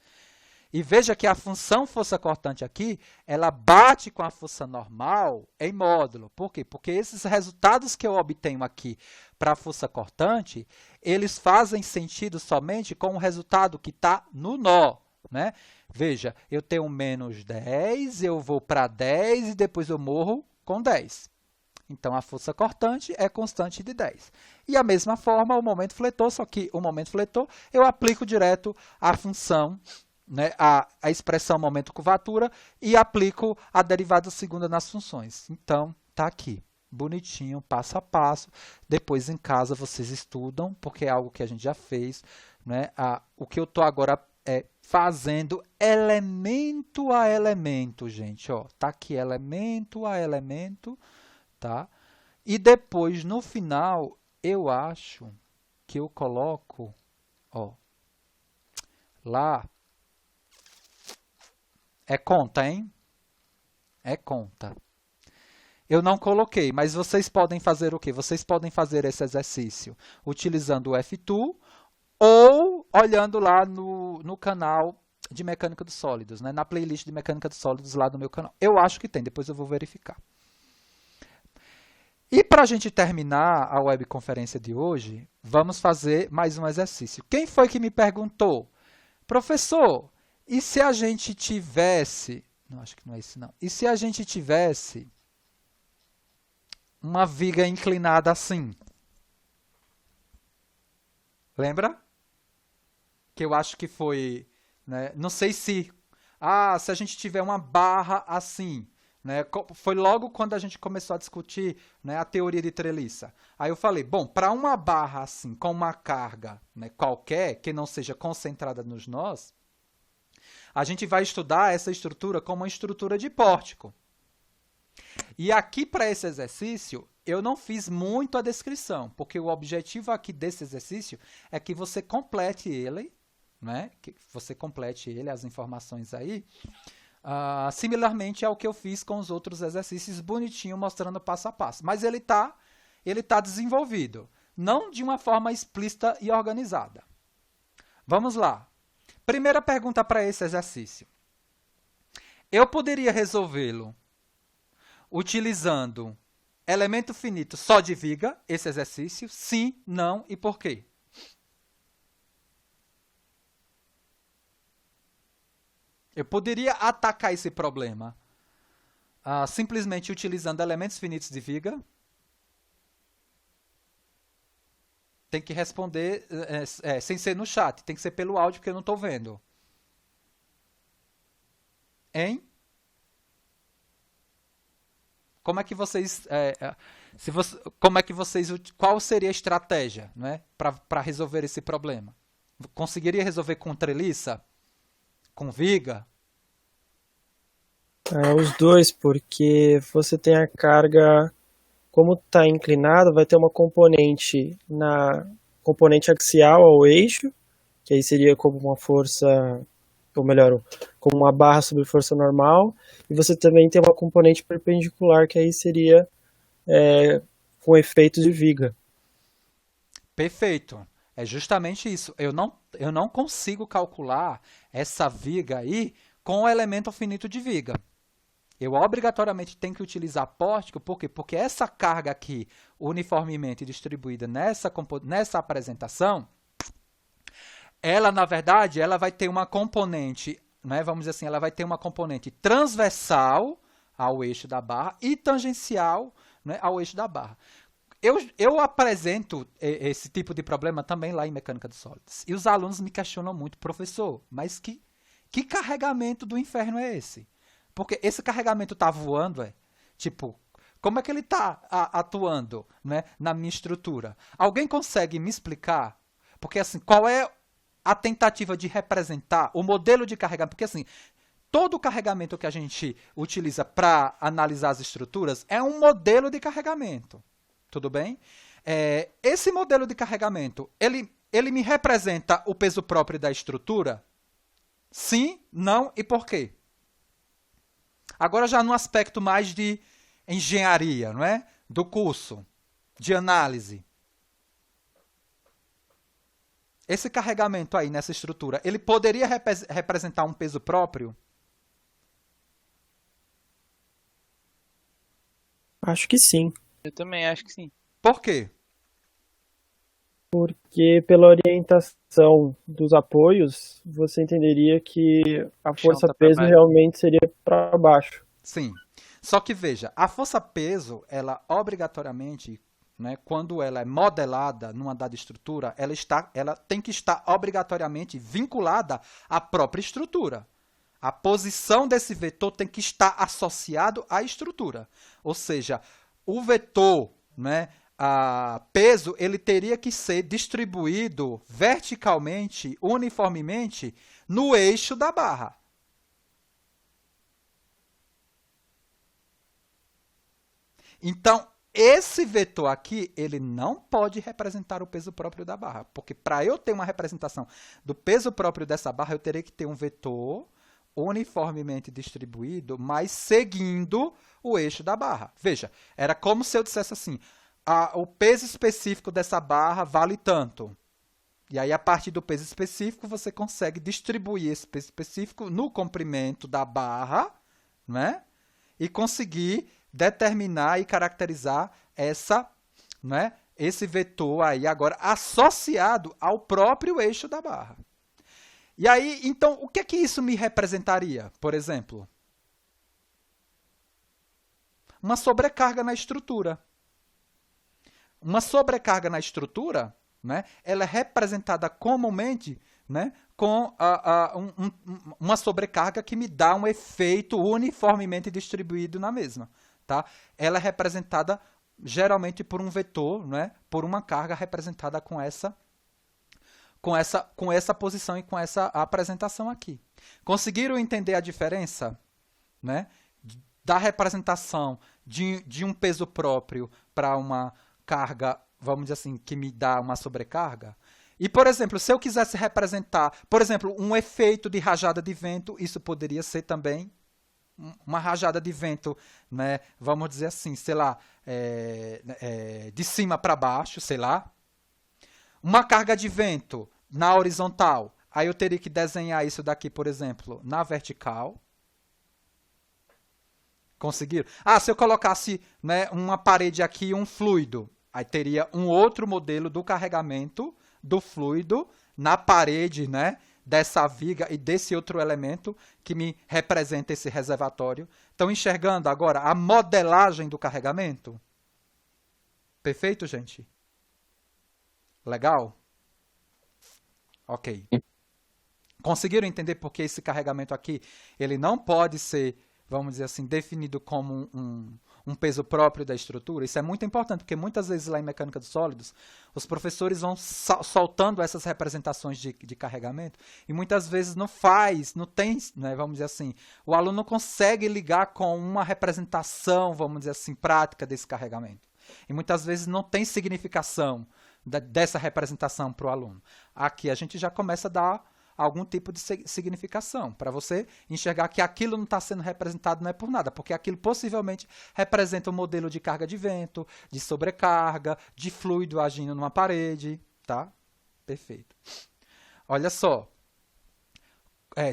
E veja que a função força cortante aqui, ela bate com a força normal em módulo. Por quê? Porque esses resultados que eu obtenho aqui para a força cortante, eles fazem sentido somente com o resultado que está no nó, né? Veja, eu tenho menos 10, eu vou para 10 e depois eu morro com 10. Então, a força cortante é constante de 10. E a mesma forma, o momento fletor, só que o momento fletor eu aplico direto a função, né, a expressão momento-curvatura e aplico a derivada segunda nas funções. Então, está aqui, bonitinho, passo a passo. Depois, em casa, vocês estudam, porque é algo que a gente já fez. Né? O que eu estou agora fazendo elemento a elemento, gente. Está aqui elemento a elemento. Tá? E depois, no final, eu acho que eu coloco lá. É conta, hein? É conta. Eu não coloquei, mas vocês podem fazer o quê? Vocês podem fazer esse exercício utilizando o F2 ou olhando lá no canal de Mecânica dos Sólidos, né? Na playlist de Mecânica dos Sólidos lá do meu canal. Eu acho que tem, depois eu vou verificar. E para a gente terminar a webconferência de hoje, vamos fazer mais um exercício. Quem foi que me perguntou? Professor, e se a gente tivesse... Não, acho que não é isso não. E se a gente tivesse uma viga inclinada assim? Lembra? Que eu acho que foi... Né? Não sei se... se a gente tiver uma barra assim... Né? Foi logo quando a gente começou a discutir, né, a teoria de treliça. Aí eu falei, bom, para uma barra assim, com uma carga, né, qualquer, que não seja concentrada nos nós, a gente vai estudar essa estrutura como uma estrutura de pórtico. E aqui para esse exercício, eu não fiz muito a descrição, porque o objetivo aqui desse exercício é que você complete ele, né, que você complete ele, as informações aí, similarmente ao que eu fiz com os outros exercícios bonitinho, mostrando passo a passo. Mas ele tá desenvolvido, não de uma forma explícita e organizada. Vamos lá. Primeira pergunta para esse exercício. Eu poderia resolvê-lo utilizando elemento finito só de viga, esse exercício? Sim, não e por quê? Eu poderia atacar esse problema simplesmente utilizando elementos finitos de viga. Tem que responder sem ser no chat, tem que ser pelo áudio, porque eu não estou vendo. Hein? Como é que vocês... qual seria a estratégia, né, para resolver esse problema? Conseguiria resolver com treliça? Com viga? Os dois, porque você tem a carga, como está inclinado, vai ter uma componente na componente axial ao eixo, que aí seria como uma força, ou melhor, como uma barra sobre força normal, e você também tem uma componente perpendicular, que aí seria com efeito de viga. Perfeito. É justamente isso. Eu não consigo calcular essa viga aí com o elemento finito de viga. Eu obrigatoriamente tenho que utilizar pórtico, por quê? Porque essa carga aqui, uniformemente distribuída nessa apresentação, ela, na verdade, ela vai ter uma componente, né, vamos dizer assim, ela vai ter uma componente transversal ao eixo da barra e tangencial, né, ao eixo da barra. Eu apresento esse tipo de problema também lá em Mecânica dos Sólidos. E os alunos me questionam muito, professor, mas que carregamento do inferno é esse? Porque esse carregamento está voando, tipo, como é que ele está atuando, né, na minha estrutura? Alguém consegue me explicar? Porque, assim, qual é a tentativa de representar o modelo de carregamento? Porque, assim, todo o carregamento que a gente utiliza para analisar as estruturas é um modelo de carregamento. Tudo bem? Esse modelo de carregamento, ele me representa o peso próprio da estrutura? Sim, não e por quê? Agora já no aspecto mais de engenharia, não é? Do curso, de análise. Esse carregamento aí nessa estrutura, ele poderia representar um peso próprio? Acho que sim, Eu também acho que sim. Por quê? porque pela orientação dos apoios, você entenderia que a O chão tá pra força-peso baixo. realmente seria para baixo. Sim. Só que veja, a força-peso, ela obrigatoriamente, né, quando ela é modelada numa dada estrutura, ela tem que estar obrigatoriamente vinculada à própria estrutura. A posição desse vetor tem que estar associado à estrutura. Ou seja, o vetor, né, peso, ele teria que ser distribuído verticalmente, uniformemente, no eixo da barra. Então, esse vetor aqui, ele não pode representar o peso próprio da barra, porque para eu ter uma representação do peso próprio dessa barra, eu teria que ter um vetor uniformemente distribuído, mas seguindo o eixo da barra. Veja, era como se eu dissesse assim, o peso específico dessa barra vale tanto. E aí, a partir do peso específico, você consegue distribuir esse peso específico no comprimento da barra, né? E conseguir determinar e caracterizar esse vetor aí agora associado ao próprio eixo da barra. E aí, então, o que é que isso me representaria, por exemplo? Uma sobrecarga na estrutura. Uma sobrecarga na estrutura, né, ela é representada comumente, né, com uma sobrecarga que me dá um efeito uniformemente distribuído na mesma. Tá? Ela é representada geralmente por um vetor, né, por uma carga representada com essa posição e com essa apresentação aqui. Conseguiram entender a diferença, né, da representação de um peso próprio para uma carga, vamos dizer assim, que me dá uma sobrecarga? E, por exemplo, se eu quisesse representar, por exemplo, um efeito de rajada de vento, isso poderia ser também uma rajada de vento, né, vamos dizer assim, sei lá, de cima para baixo, sei lá. Uma carga de vento na horizontal, aí eu teria que desenhar isso daqui, por exemplo, na vertical. Conseguiram? Se eu colocasse, né, uma parede aqui e um fluido, aí teria um outro modelo do carregamento do fluido na parede, né, dessa viga e desse outro elemento que me representa esse reservatório. Estão enxergando agora a modelagem do carregamento? Perfeito, gente? Legal? Ok. Conseguiram entender por que esse carregamento aqui ele não pode ser, vamos dizer assim, definido como um peso próprio da estrutura? Isso é muito importante, porque muitas vezes lá em mecânica dos sólidos, os professores vão soltando essas representações de carregamento e muitas vezes não tem, né, vamos dizer assim, o aluno não consegue ligar com uma representação, vamos dizer assim, prática desse carregamento. E muitas vezes não tem significação dessa representação para o aluno. Aqui a gente já começa a dar algum tipo de significação, para você enxergar que aquilo não está sendo representado não é por nada, porque aquilo possivelmente representa um modelo de carga de vento, de sobrecarga, de fluido agindo numa parede, tá? Perfeito. Olha só,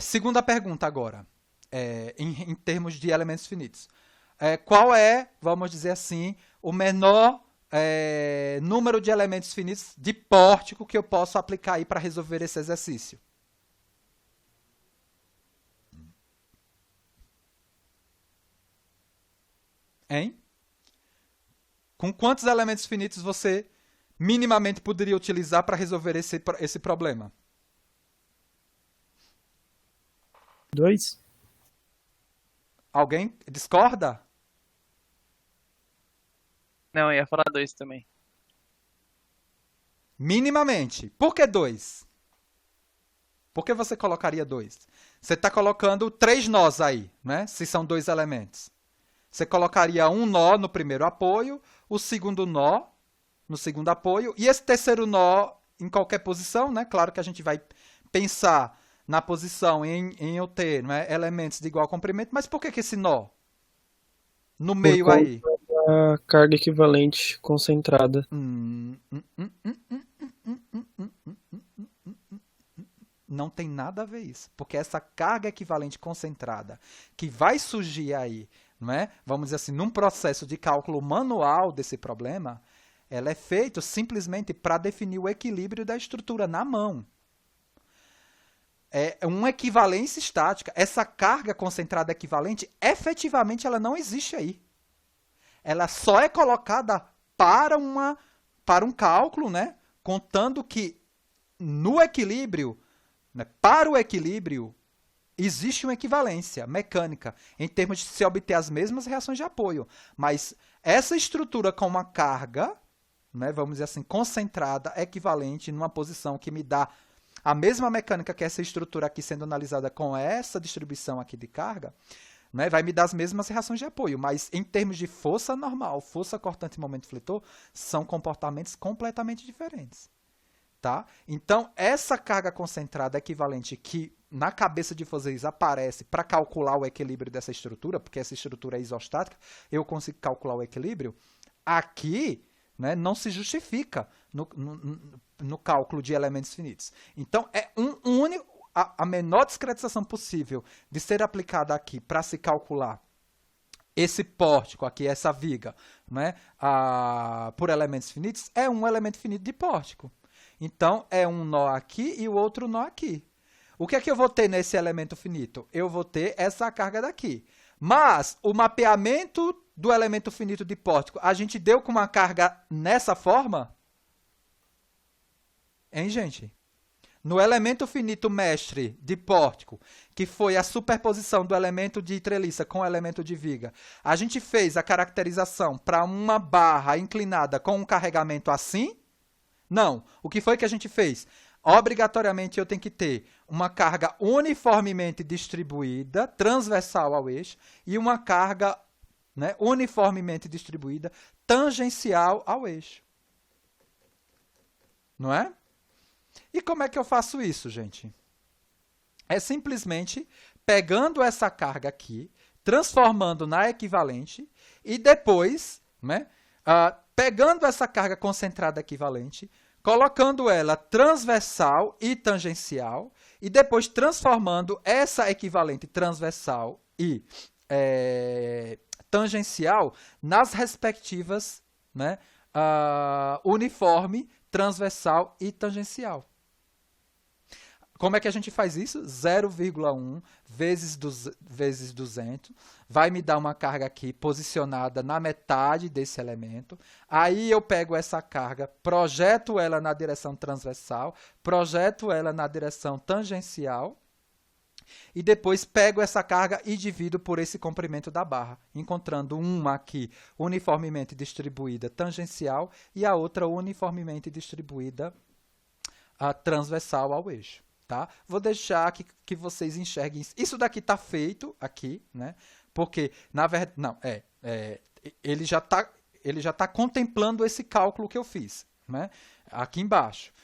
segunda pergunta agora, em termos de elementos finitos. Qual é, vamos dizer assim, o menor número de elementos finitos de pórtico que eu posso aplicar aí para resolver esse exercício? Hein? Com quantos elementos finitos você minimamente poderia utilizar para resolver esse problema? 2? Alguém discorda? Não, eu ia falar 2 também. Minimamente. Por que 2? Por que você colocaria 2? Você está colocando 3 nós aí, né? Se são 2 elementos. Você colocaria um nó no primeiro apoio, o segundo nó no segundo apoio, e esse terceiro nó em qualquer posição, né? Claro que a gente vai pensar na posição em eu ter, né, elementos de igual comprimento, mas por que esse nó? No Por meio conta aí. da carga equivalente concentrada. Não tem nada a ver isso, porque essa carga equivalente concentrada que vai surgir aí, não é? Vamos dizer assim, num processo de cálculo manual desse problema, ela é feita simplesmente para definir o equilíbrio da estrutura na mão. É uma equivalência estática. Essa carga concentrada equivalente, efetivamente, ela não existe aí. Ela só é colocada para um cálculo, né? Contando que no equilíbrio, né, para o equilíbrio, existe uma equivalência mecânica, em termos de se obter as mesmas reações de apoio. Mas essa estrutura com uma carga, né, vamos dizer assim, concentrada, equivalente, numa posição que me dá a mesma mecânica que essa estrutura aqui sendo analisada com essa distribuição aqui de carga, né, vai me dar as mesmas reações de apoio, mas em termos de força normal, força cortante e momento fletor, são comportamentos completamente diferentes. Tá? Então, essa carga concentrada equivalente que na cabeça de vocês aparece para calcular o equilíbrio dessa estrutura, porque essa estrutura é isostática, eu consigo calcular o equilíbrio, aqui, né, não se justifica no cálculo de elementos finitos. Então, é a menor discretização possível de ser aplicada aqui para se calcular esse pórtico aqui, essa viga, né, por elementos finitos, é um elemento finito de pórtico. Então, é um nó aqui e o outro nó aqui. O que é que eu vou ter nesse elemento finito? Eu vou ter essa carga daqui. Mas, o mapeamento do elemento finito de pórtico, a gente deu com uma carga nessa forma? Hein, gente? No elemento finito mestre de pórtico, que foi a superposição do elemento de treliça com o elemento de viga, a gente fez a caracterização para uma barra inclinada com um carregamento assim? Não. O que foi que a gente fez? Obrigatoriamente eu tenho que ter uma carga uniformemente distribuída, transversal ao eixo, e uma carga, né, uniformemente distribuída, tangencial ao eixo. Não é? E como é que eu faço isso, gente? É simplesmente pegando essa carga aqui, transformando na equivalente, e depois, né, pegando essa carga concentrada equivalente, colocando ela transversal e tangencial, e depois transformando essa equivalente transversal e tangencial nas respectivas, né, uniforme, transversal e tangencial. Como é que a gente faz isso? 0,1 vezes 200 vai me dar uma carga aqui posicionada na metade desse elemento. Aí eu pego essa carga, projeto ela na direção transversal, projeto ela na direção tangencial e depois pego essa carga e divido por esse comprimento da barra, encontrando uma aqui uniformemente distribuída tangencial e a outra uniformemente distribuída transversal ao eixo. Tá? Vou deixar que vocês enxerguem isso. Isso daqui está feito aqui, né? Porque, na verdade, não, ele já tá contemplando esse cálculo que eu fiz, né? Aqui embaixo.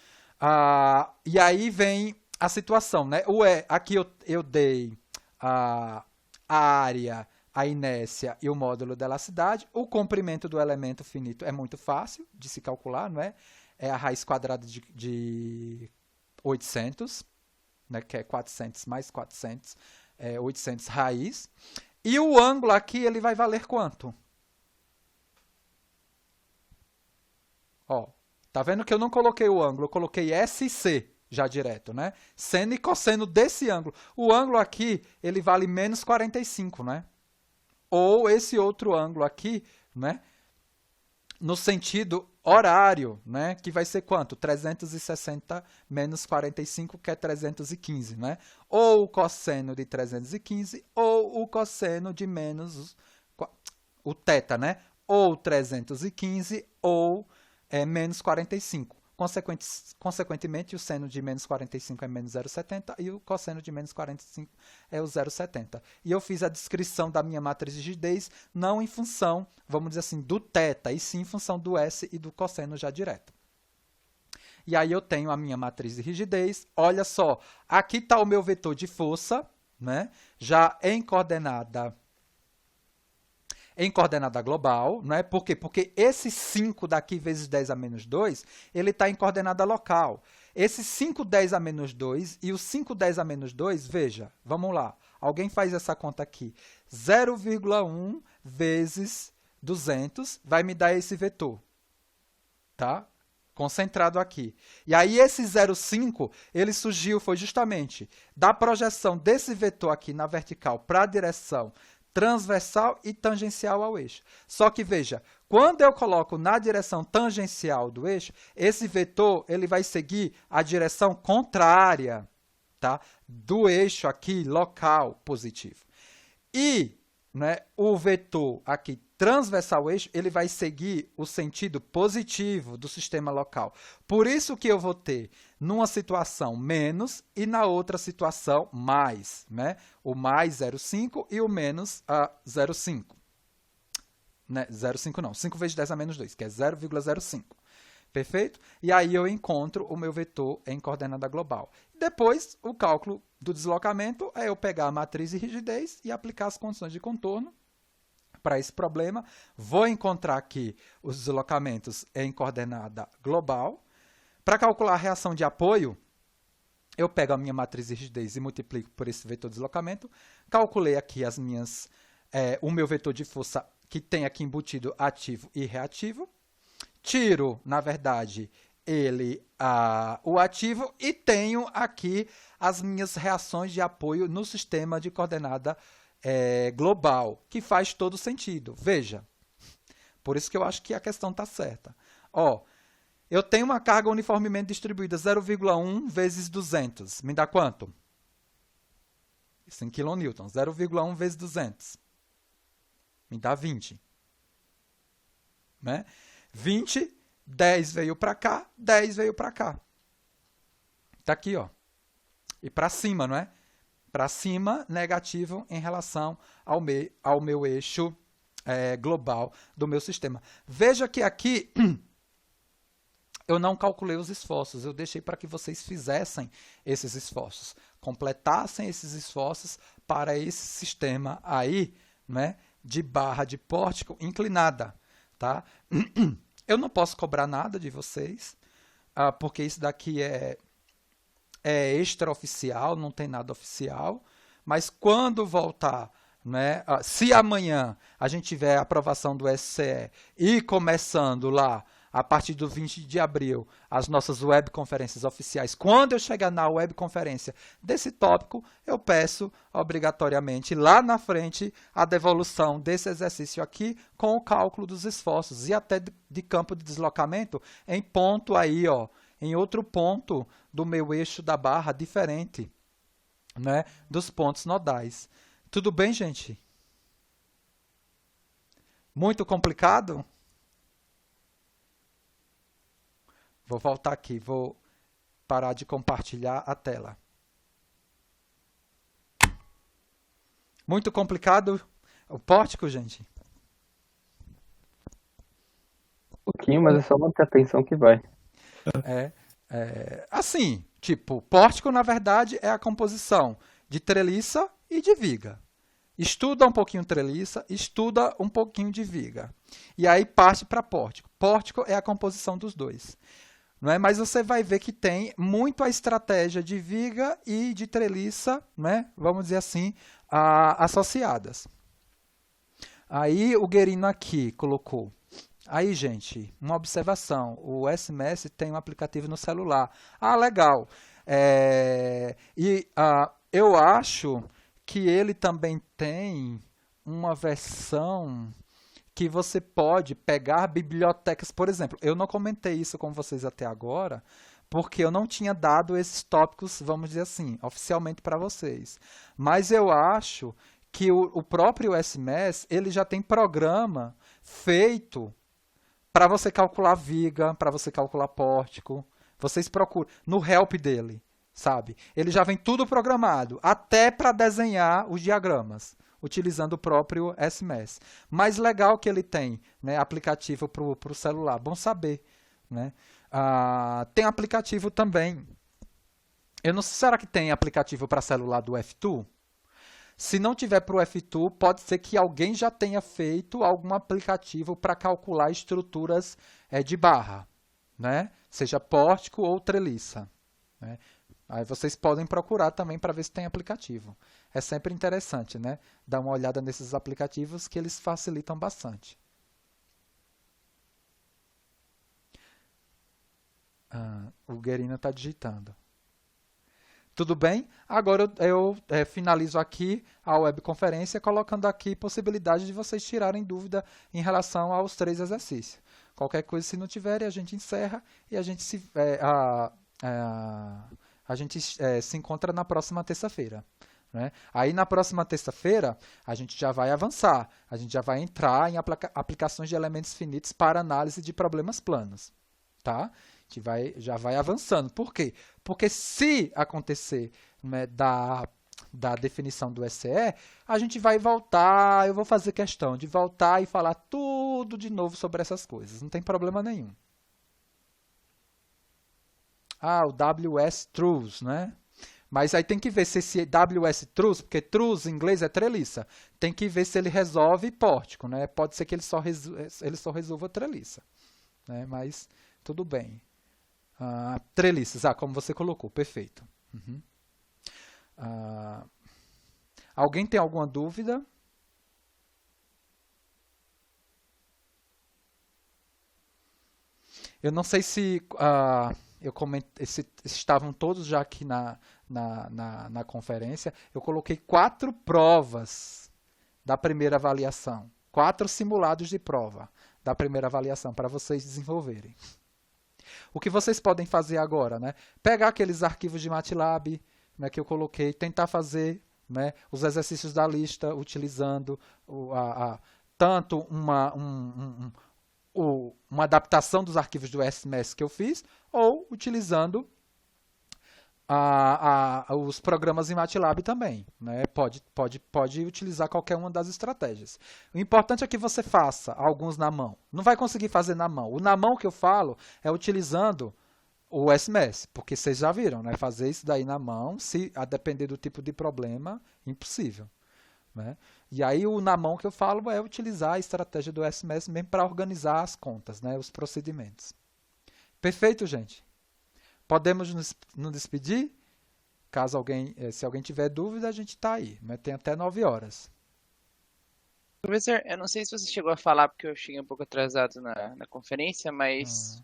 E aí vem a situação, né? Aqui eu dei a área, a inércia e o módulo da elasticidade. O comprimento do elemento finito é muito fácil de se calcular, não é? É a raiz quadrada de 800, né, que é 400 mais 400, 800 raiz. E o ângulo aqui, ele vai valer quanto? Ó, tá vendo que eu não coloquei o ângulo, eu coloquei SC já direto, né? Seno e cosseno desse ângulo. O ângulo aqui, ele vale menos 45, né? Ou esse outro ângulo aqui, né? No sentido horário, né? Que vai ser quanto? 360 menos 45, que é 315, né? Ou o cosseno de 315, ou o cosseno de menos o θ, né? Ou 315, ou menos 45. Consequentemente, o seno de menos 45 é menos 0,70 e o cosseno de menos 45 é o 0,70. E eu fiz a descrição da minha matriz de rigidez não em função, vamos dizer assim, do θ, e sim em função do S e do cosseno já direto. E aí eu tenho a minha matriz de rigidez. Olha só, aqui está o meu vetor de força, né? Já em coordenada global, né? Por quê? Porque esse 5 daqui vezes 10 a menos 2, ele está em coordenada local. Esse 5, 10 a menos 2 e o 5, 10 a menos 2, veja, vamos lá. Alguém faz essa conta aqui. 0,1 vezes 200 vai me dar esse vetor, tá? Concentrado aqui. E aí esse 0,5, ele surgiu, foi justamente da projeção desse vetor aqui na vertical para a direção transversal e tangencial ao eixo. Só que, veja, quando eu coloco na direção tangencial do eixo, esse vetor ele vai seguir a direção contrária, tá? Do eixo aqui local positivo. E, né, o vetor aqui transversal ao eixo, ele vai seguir o sentido positivo do sistema local. Por isso que eu vou ter, numa situação, menos e na outra situação, mais. Né? O mais 0,5 e o menos 0,5. Né? 0,5 não, 5 vezes 10 a menos 2, que é 0,05. Perfeito? E aí eu encontro o meu vetor em coordenada global. Depois, o cálculo do deslocamento é eu pegar a matriz de rigidez e aplicar as condições de contorno para esse problema. Vou encontrar aqui os deslocamentos em coordenada global. Para calcular a reação de apoio, eu pego a minha matriz de rigidez e multiplico por esse vetor de deslocamento. Calculei aqui o meu vetor de força que tem aqui embutido ativo e reativo. Tiro, na verdade, o ativo e tenho aqui as minhas reações de apoio no sistema de coordenada global, que faz todo sentido. Veja, por isso que eu acho que a questão está certa. Ó, eu tenho uma carga uniformemente distribuída 0,1 vezes 200. Me dá quanto? Isso em kN. 0,1 vezes 200. Me dá 20. Né? 20, 10 veio para cá, 10 veio para cá. Está aqui, ó. E para cima, não é? Para cima, negativo em relação ao meu eixo global do meu sistema. Veja que aqui eu não calculei os esforços, eu deixei para que vocês fizessem esses esforços, completassem esses esforços para esse sistema aí, né, de barra de pórtico inclinada. Tá? Eu não posso cobrar nada de vocês, porque isso daqui é extraoficial, não tem nada oficial, mas quando voltar, né, se amanhã a gente tiver a aprovação do SCE e começando lá, a partir do 20 de abril, as nossas webconferências oficiais, quando eu chegar na webconferência desse tópico, eu peço obrigatoriamente lá na frente a devolução desse exercício aqui com o cálculo dos esforços e até de campo de deslocamento em ponto aí, ó, em outro ponto do meu eixo da barra diferente, né, dos pontos nodais. Tudo bem, gente? Muito complicado? Vou voltar aqui, vou parar de compartilhar a tela. Muito complicado o pórtico, gente? Um pouquinho, mas é só manter a atenção que vai. Assim, tipo, pórtico, na verdade, é a composição de treliça e de viga. Estuda um pouquinho treliça, estuda um pouquinho de viga. E aí parte para pórtico. Pórtico é a composição dos dois. Não é? Mas você vai ver que tem muito a estratégia de viga e de treliça, né? Vamos dizer assim, associadas. Aí o Guerino aqui colocou. Aí, gente, uma observação. O SMS tem um aplicativo no celular. Legal. Eu acho que ele também tem uma versão que você pode pegar bibliotecas, por exemplo. Eu não comentei isso com vocês até agora, porque eu não tinha dado esses tópicos, vamos dizer assim, oficialmente para vocês. Mas eu acho que o próprio SMS, ele já tem programa feito para você calcular viga, para você calcular pórtico, Vocês procuram no help dele, sabe? Ele já vem tudo programado, até para desenhar os diagramas, utilizando o próprio SMS. Mais legal que ele tem, né, aplicativo para o celular, bom saber, né? Tem aplicativo também. Eu não sei, será que tem aplicativo para celular do F2? Se não tiver para o F2, pode ser que alguém já tenha feito algum aplicativo para calcular estruturas de barra, né? Seja pórtico ou treliça, né? Aí vocês podem procurar também para ver se tem aplicativo. É sempre interessante, né? Dar uma olhada nesses aplicativos que eles facilitam bastante. O Guerino está digitando. Tudo bem? Agora eu finalizo aqui a webconferência colocando aqui possibilidade de vocês tirarem dúvida em relação aos 3 exercícios. Qualquer coisa, se não tiverem, a gente encerra e a gente se encontra na próxima terça-feira, né? Aí na próxima terça-feira a gente já vai avançar, a gente já vai entrar em aplicações de elementos finitos para análise de problemas planos, tá? A gente já vai avançando. Por quê? Porque se acontecer, né, da definição do SE, a gente vai voltar, eu vou fazer questão de voltar e falar tudo de novo sobre essas coisas, não tem problema nenhum. O WS Trues, né? Mas aí tem que ver se esse WS Trues, porque Trues em inglês é treliça, tem que ver se ele resolve pórtico, né? Pode ser que ele só resolva treliça, né? Mas tudo bem. Treliças, como você colocou, perfeito. Uhum. Alguém tem alguma dúvida? Eu não sei se se estavam todos já aqui na conferência. Eu coloquei 4 provas da primeira avaliação, 4 simulados de prova da primeira avaliação para vocês desenvolverem. O que vocês podem fazer agora, né? Pegar aqueles arquivos de MATLAB, né, que eu coloquei, tentar fazer, né, os exercícios da lista utilizando tanto uma adaptação dos arquivos do SMS que eu fiz, ou utilizando os programas em MATLAB também, né? Pode utilizar qualquer uma das estratégias. O importante é que você faça alguns na mão. Não vai conseguir fazer na mão. O na mão que eu falo é utilizando o SMS, porque vocês já viram, né? Fazer isso daí na mão, a depender do tipo de problema, impossível, né? E aí o na mão que eu falo é utilizar a estratégia do SMS mesmo para organizar as contas, né? Os procedimentos. Perfeito, gente? Podemos nos despedir? Se alguém tiver dúvida, a gente está aí, mas tem até 9 horas. Professor, eu não sei se você chegou a falar, porque eu cheguei um pouco atrasado na conferência, mas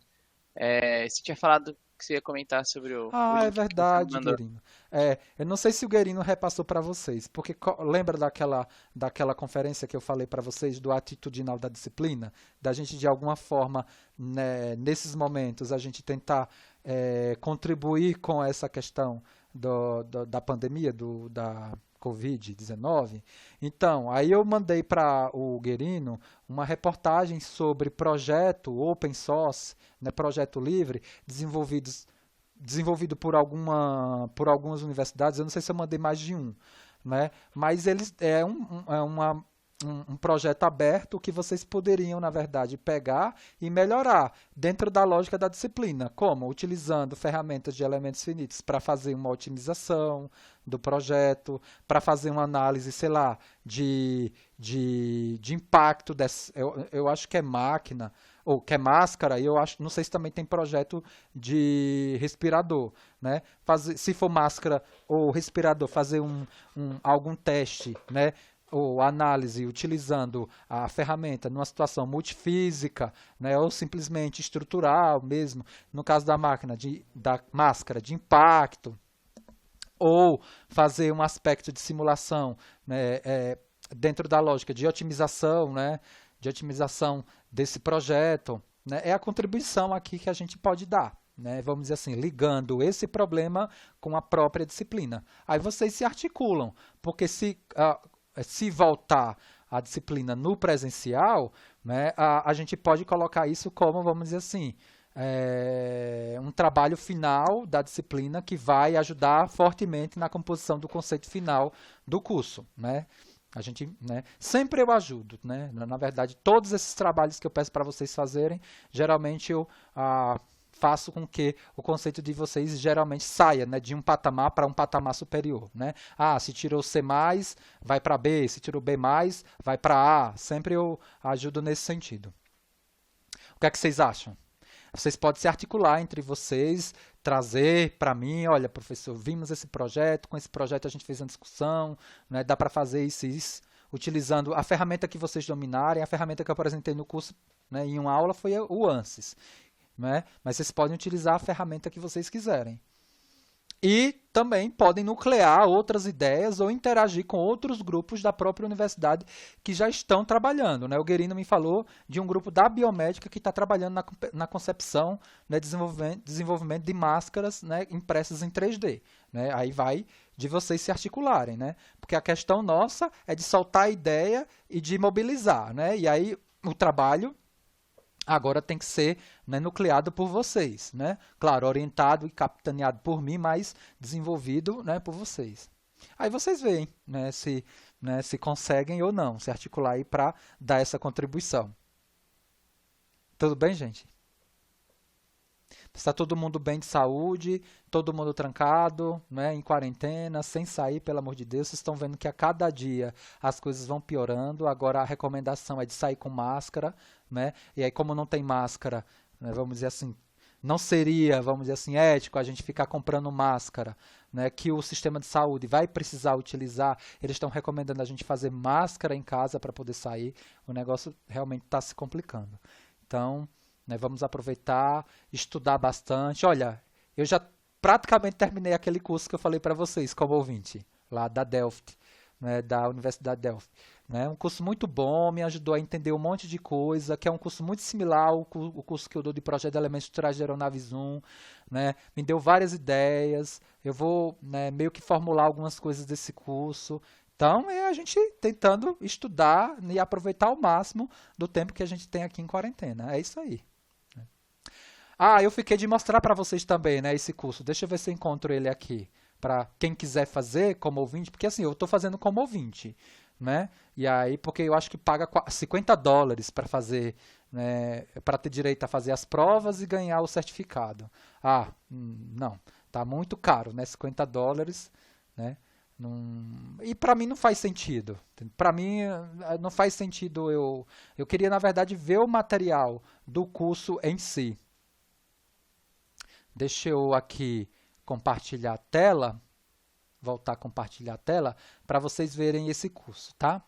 você tinha falado que você ia comentar sobre o link É verdade, que você mandou. Guerino. Eu não sei se o Guerino repassou para vocês, porque lembra daquela conferência que eu falei para vocês do atitudinal da disciplina? Da gente, de alguma forma, né, nesses momentos, a gente tentar contribuir com essa questão da pandemia, da Covid-19. Então, aí eu mandei para o Guerino uma reportagem sobre projeto open source, né, projeto livre, desenvolvido por algumas universidades. Eu não sei se eu mandei mais de um, né, mas eles um projeto aberto que vocês poderiam, na verdade, pegar e melhorar dentro da lógica da disciplina. Como? Utilizando ferramentas de elementos finitos para fazer uma otimização do projeto, para fazer uma análise, sei lá, de impacto eu acho que é máquina, ou que é máscara, e eu acho, não sei se também tem projeto de respirador, né? Se for máscara ou respirador, fazer algum teste, né? Ou análise utilizando a ferramenta numa situação multifísica, né, ou simplesmente estrutural mesmo, no caso da máscara de impacto, ou fazer um aspecto de simulação, né, dentro da lógica de otimização, né, de otimização desse projeto, né, é a contribuição aqui que a gente pode dar, né, vamos dizer assim, ligando esse problema com a própria disciplina. Aí vocês se articulam, porque se voltar a disciplina no presencial, né, a gente pode colocar isso como, vamos dizer assim, um trabalho final da disciplina que vai ajudar fortemente na composição do conceito final do curso, né? A gente, né, sempre eu ajudo, né? Na verdade, todos esses trabalhos que eu peço para vocês fazerem, geralmente eu faço com que o conceito de vocês geralmente saia, né, de um patamar para um patamar superior, né? Se tirou C+, vai para B, se tirou B+, vai para A. Sempre eu ajudo nesse sentido. O que é que vocês acham? Vocês podem se articular entre vocês, trazer para mim, olha, professor, vimos esse projeto, com esse projeto a gente fez uma discussão, né, dá para fazer isso, utilizando a ferramenta que vocês dominarem. A ferramenta que eu apresentei no curso, né, em uma aula foi o ANSYS, né, mas vocês podem utilizar a ferramenta que vocês quiserem. E também podem nuclear outras ideias ou interagir com outros grupos da própria universidade que já estão trabalhando, né? O Guerino me falou de um grupo da biomédica que está trabalhando na concepção, né, desenvolvimento de máscaras, né, impressas em 3D. Né? Aí vai de vocês se articularem, né? Porque a questão nossa é de soltar a ideia e de mobilizar, né? E aí o trabalho agora tem que ser, né, nucleado por vocês, né? Claro, orientado e capitaneado por mim, mas desenvolvido, né, por vocês. Aí vocês veem, né, se conseguem ou não se articular aí para dar essa contribuição. Tudo bem, gente? Está todo mundo bem de saúde, todo mundo trancado, né, em quarentena, sem sair, pelo amor de Deus. Vocês estão vendo que a cada dia as coisas vão piorando. Agora a recomendação é de sair com máscara, né? E aí, como não tem máscara, né, vamos dizer assim, não seria, vamos dizer assim, ético a gente ficar comprando máscara, né, que o sistema de saúde vai precisar utilizar. Eles estão recomendando a gente fazer máscara em casa para poder sair. O negócio realmente está se complicando. Então, né, vamos aproveitar, estudar bastante. Olha, eu já praticamente terminei aquele curso que eu falei para vocês como ouvinte, lá da Delft, né, da Universidade de Delft. Né, um curso muito bom, me ajudou a entender um monte de coisa, que é um curso muito similar ao curso que eu dou de Projeto de Elementos Estruturais de Aeronaves 1. Né, me deu várias ideias, eu vou, né, meio que formular algumas coisas desse curso. Então, é a gente tentando estudar e aproveitar ao máximo do tempo que a gente tem aqui em quarentena. É isso aí. Eu fiquei de mostrar para vocês também, né, esse curso. Deixa eu ver se eu encontro ele aqui. Para quem quiser fazer como ouvinte, porque assim, eu estou fazendo como ouvinte. Né? E aí, porque eu acho que paga $50 para fazer, né, para ter direito a fazer as provas e ganhar o certificado. Não. Tá muito caro, né? $50, né? E para mim não faz sentido. Para mim não faz sentido eu queria, na verdade, ver o material do curso em si. Deixa eu aqui compartilhar a tela, voltar a compartilhar a tela, para vocês verem esse curso, tá?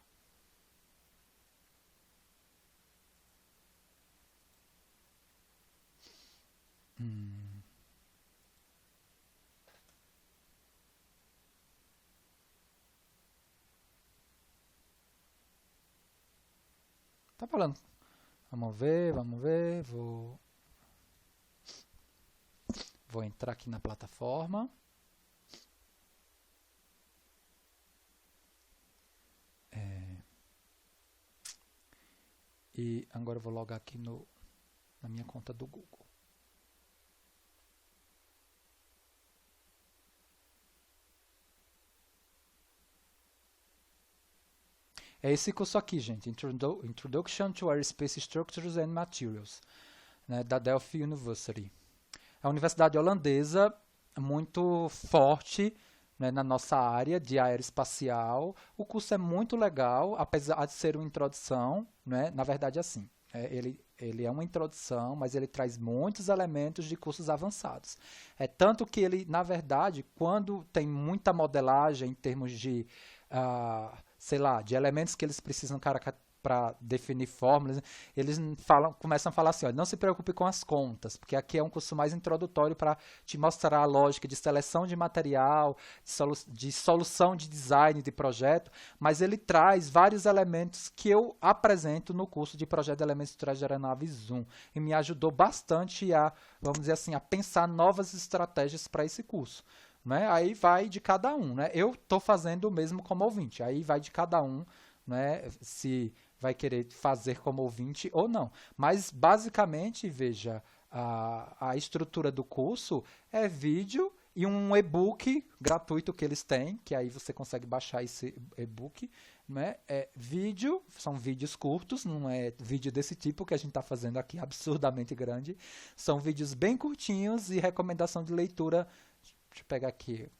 Tá falando. Vamos ver, vou entrar aqui na plataforma. E agora eu vou logar aqui na minha conta do Google. É esse curso aqui, gente, Introduction to Aerospace Structures and Materials, né, da Delft University. É uma universidade holandesa muito forte, né, na nossa área de aeroespacial. O curso é muito legal, apesar de ser uma introdução, né, na verdade assim, ele é uma introdução, mas ele traz muitos elementos de cursos avançados. Tanto que ele, na verdade, quando tem muita modelagem em termos de sei lá, de elementos que eles precisam para definir fórmulas, eles começam a falar assim, ó, não se preocupe com as contas, porque aqui é um curso mais introdutório para te mostrar a lógica de seleção de material, de solução de design de projeto, mas ele traz vários elementos que eu apresento no curso de Projeto de Elementos Estruturais de Aeronaves 1 e me ajudou bastante a, vamos dizer assim, a pensar novas estratégias para esse curso. Né? Aí vai de cada um, né? Eu estou fazendo o mesmo como ouvinte, aí vai de cada um, né? Se vai querer fazer como ouvinte ou não. Mas basicamente, veja, a estrutura do curso é vídeo e um e-book gratuito que eles têm, que aí você consegue baixar esse e-book, né? São vídeos curtos, não é vídeo desse tipo que a gente está fazendo aqui, absurdamente grande. São vídeos bem curtinhos e recomendação de leitura. Deixa eu pegar aqui,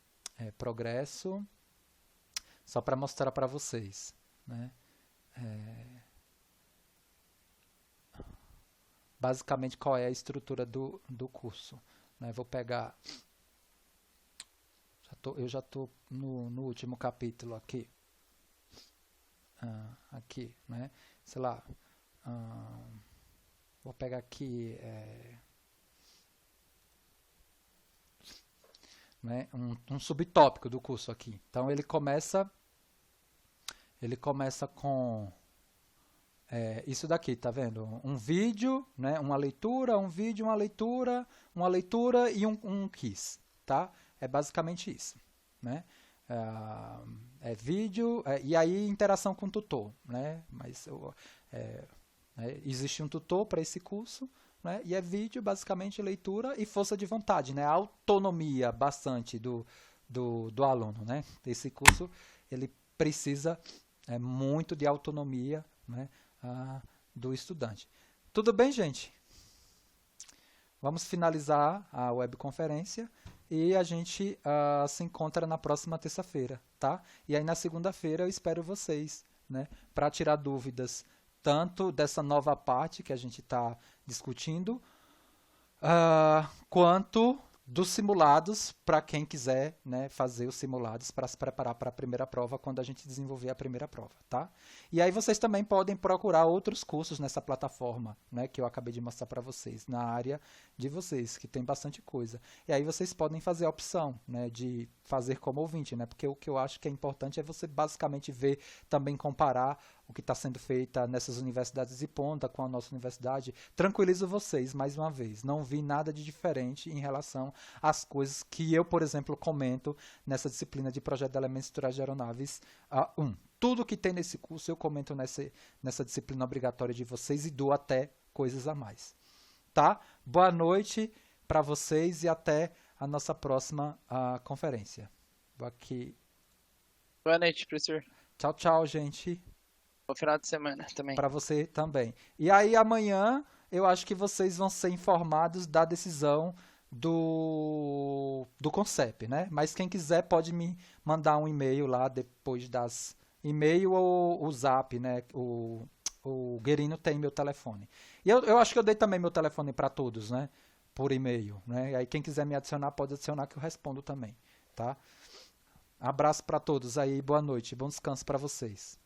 progresso, só para mostrar para vocês, né? Basicamente qual é a estrutura do curso, né? Vou pegar, eu já estou no último capítulo aqui, né? Sei lá, vou pegar aqui né? um subtópico do curso aqui. Então ele começa com isso daqui, tá vendo? Um vídeo, né? Uma leitura, um vídeo, uma leitura e um quiz, tá? É basicamente isso, né? Vídeo e aí interação com o tutor, né? Mas existe um tutor para esse curso, né? E é vídeo, basicamente leitura e força de vontade, né? Autonomia bastante do aluno, né? Esse curso ele precisa muito de autonomia, né? Do estudante. Tudo bem, gente? Vamos finalizar a webconferência e a gente se encontra na próxima terça-feira, tá? E aí na segunda-feira eu espero vocês, né? Para tirar dúvidas tanto dessa nova parte que a gente está discutindo, quanto dos simulados para quem quiser, né, fazer os simulados para se preparar para a primeira prova quando a gente desenvolver a primeira prova, tá? E aí vocês também podem procurar outros cursos nessa plataforma, né, que eu acabei de mostrar para vocês, na área de vocês, que tem bastante coisa. E aí vocês podem fazer a opção, né, de fazer como ouvinte, né, porque o que eu acho que é importante é você basicamente ver, também comparar o que está sendo feito nessas universidades de ponta com a nossa universidade. Tranquilizo vocês, mais uma vez, não vi nada de diferente em relação às coisas que eu, por exemplo, comento nessa disciplina de Projeto de Elementos Estruturais de Aeronaves 1. Tudo que tem nesse curso eu comento nessa disciplina obrigatória de vocês e dou até coisas a mais. Tá? Boa noite para vocês e até a nossa próxima conferência. Vou aqui. Boa noite, professor. Tchau, tchau, gente. Bom final de semana também. Para você também. E aí amanhã eu acho que vocês vão ser informados da decisão do CONCEP, né? Mas quem quiser pode me mandar um e-mail lá depois das e-mail ou o zap, né? O Guerino tem meu telefone. E eu acho que eu dei também meu telefone para todos, né? Por e-mail, né? E aí quem quiser me adicionar pode adicionar que eu respondo também, tá? Abraço para todos aí, boa noite, bom descanso para vocês.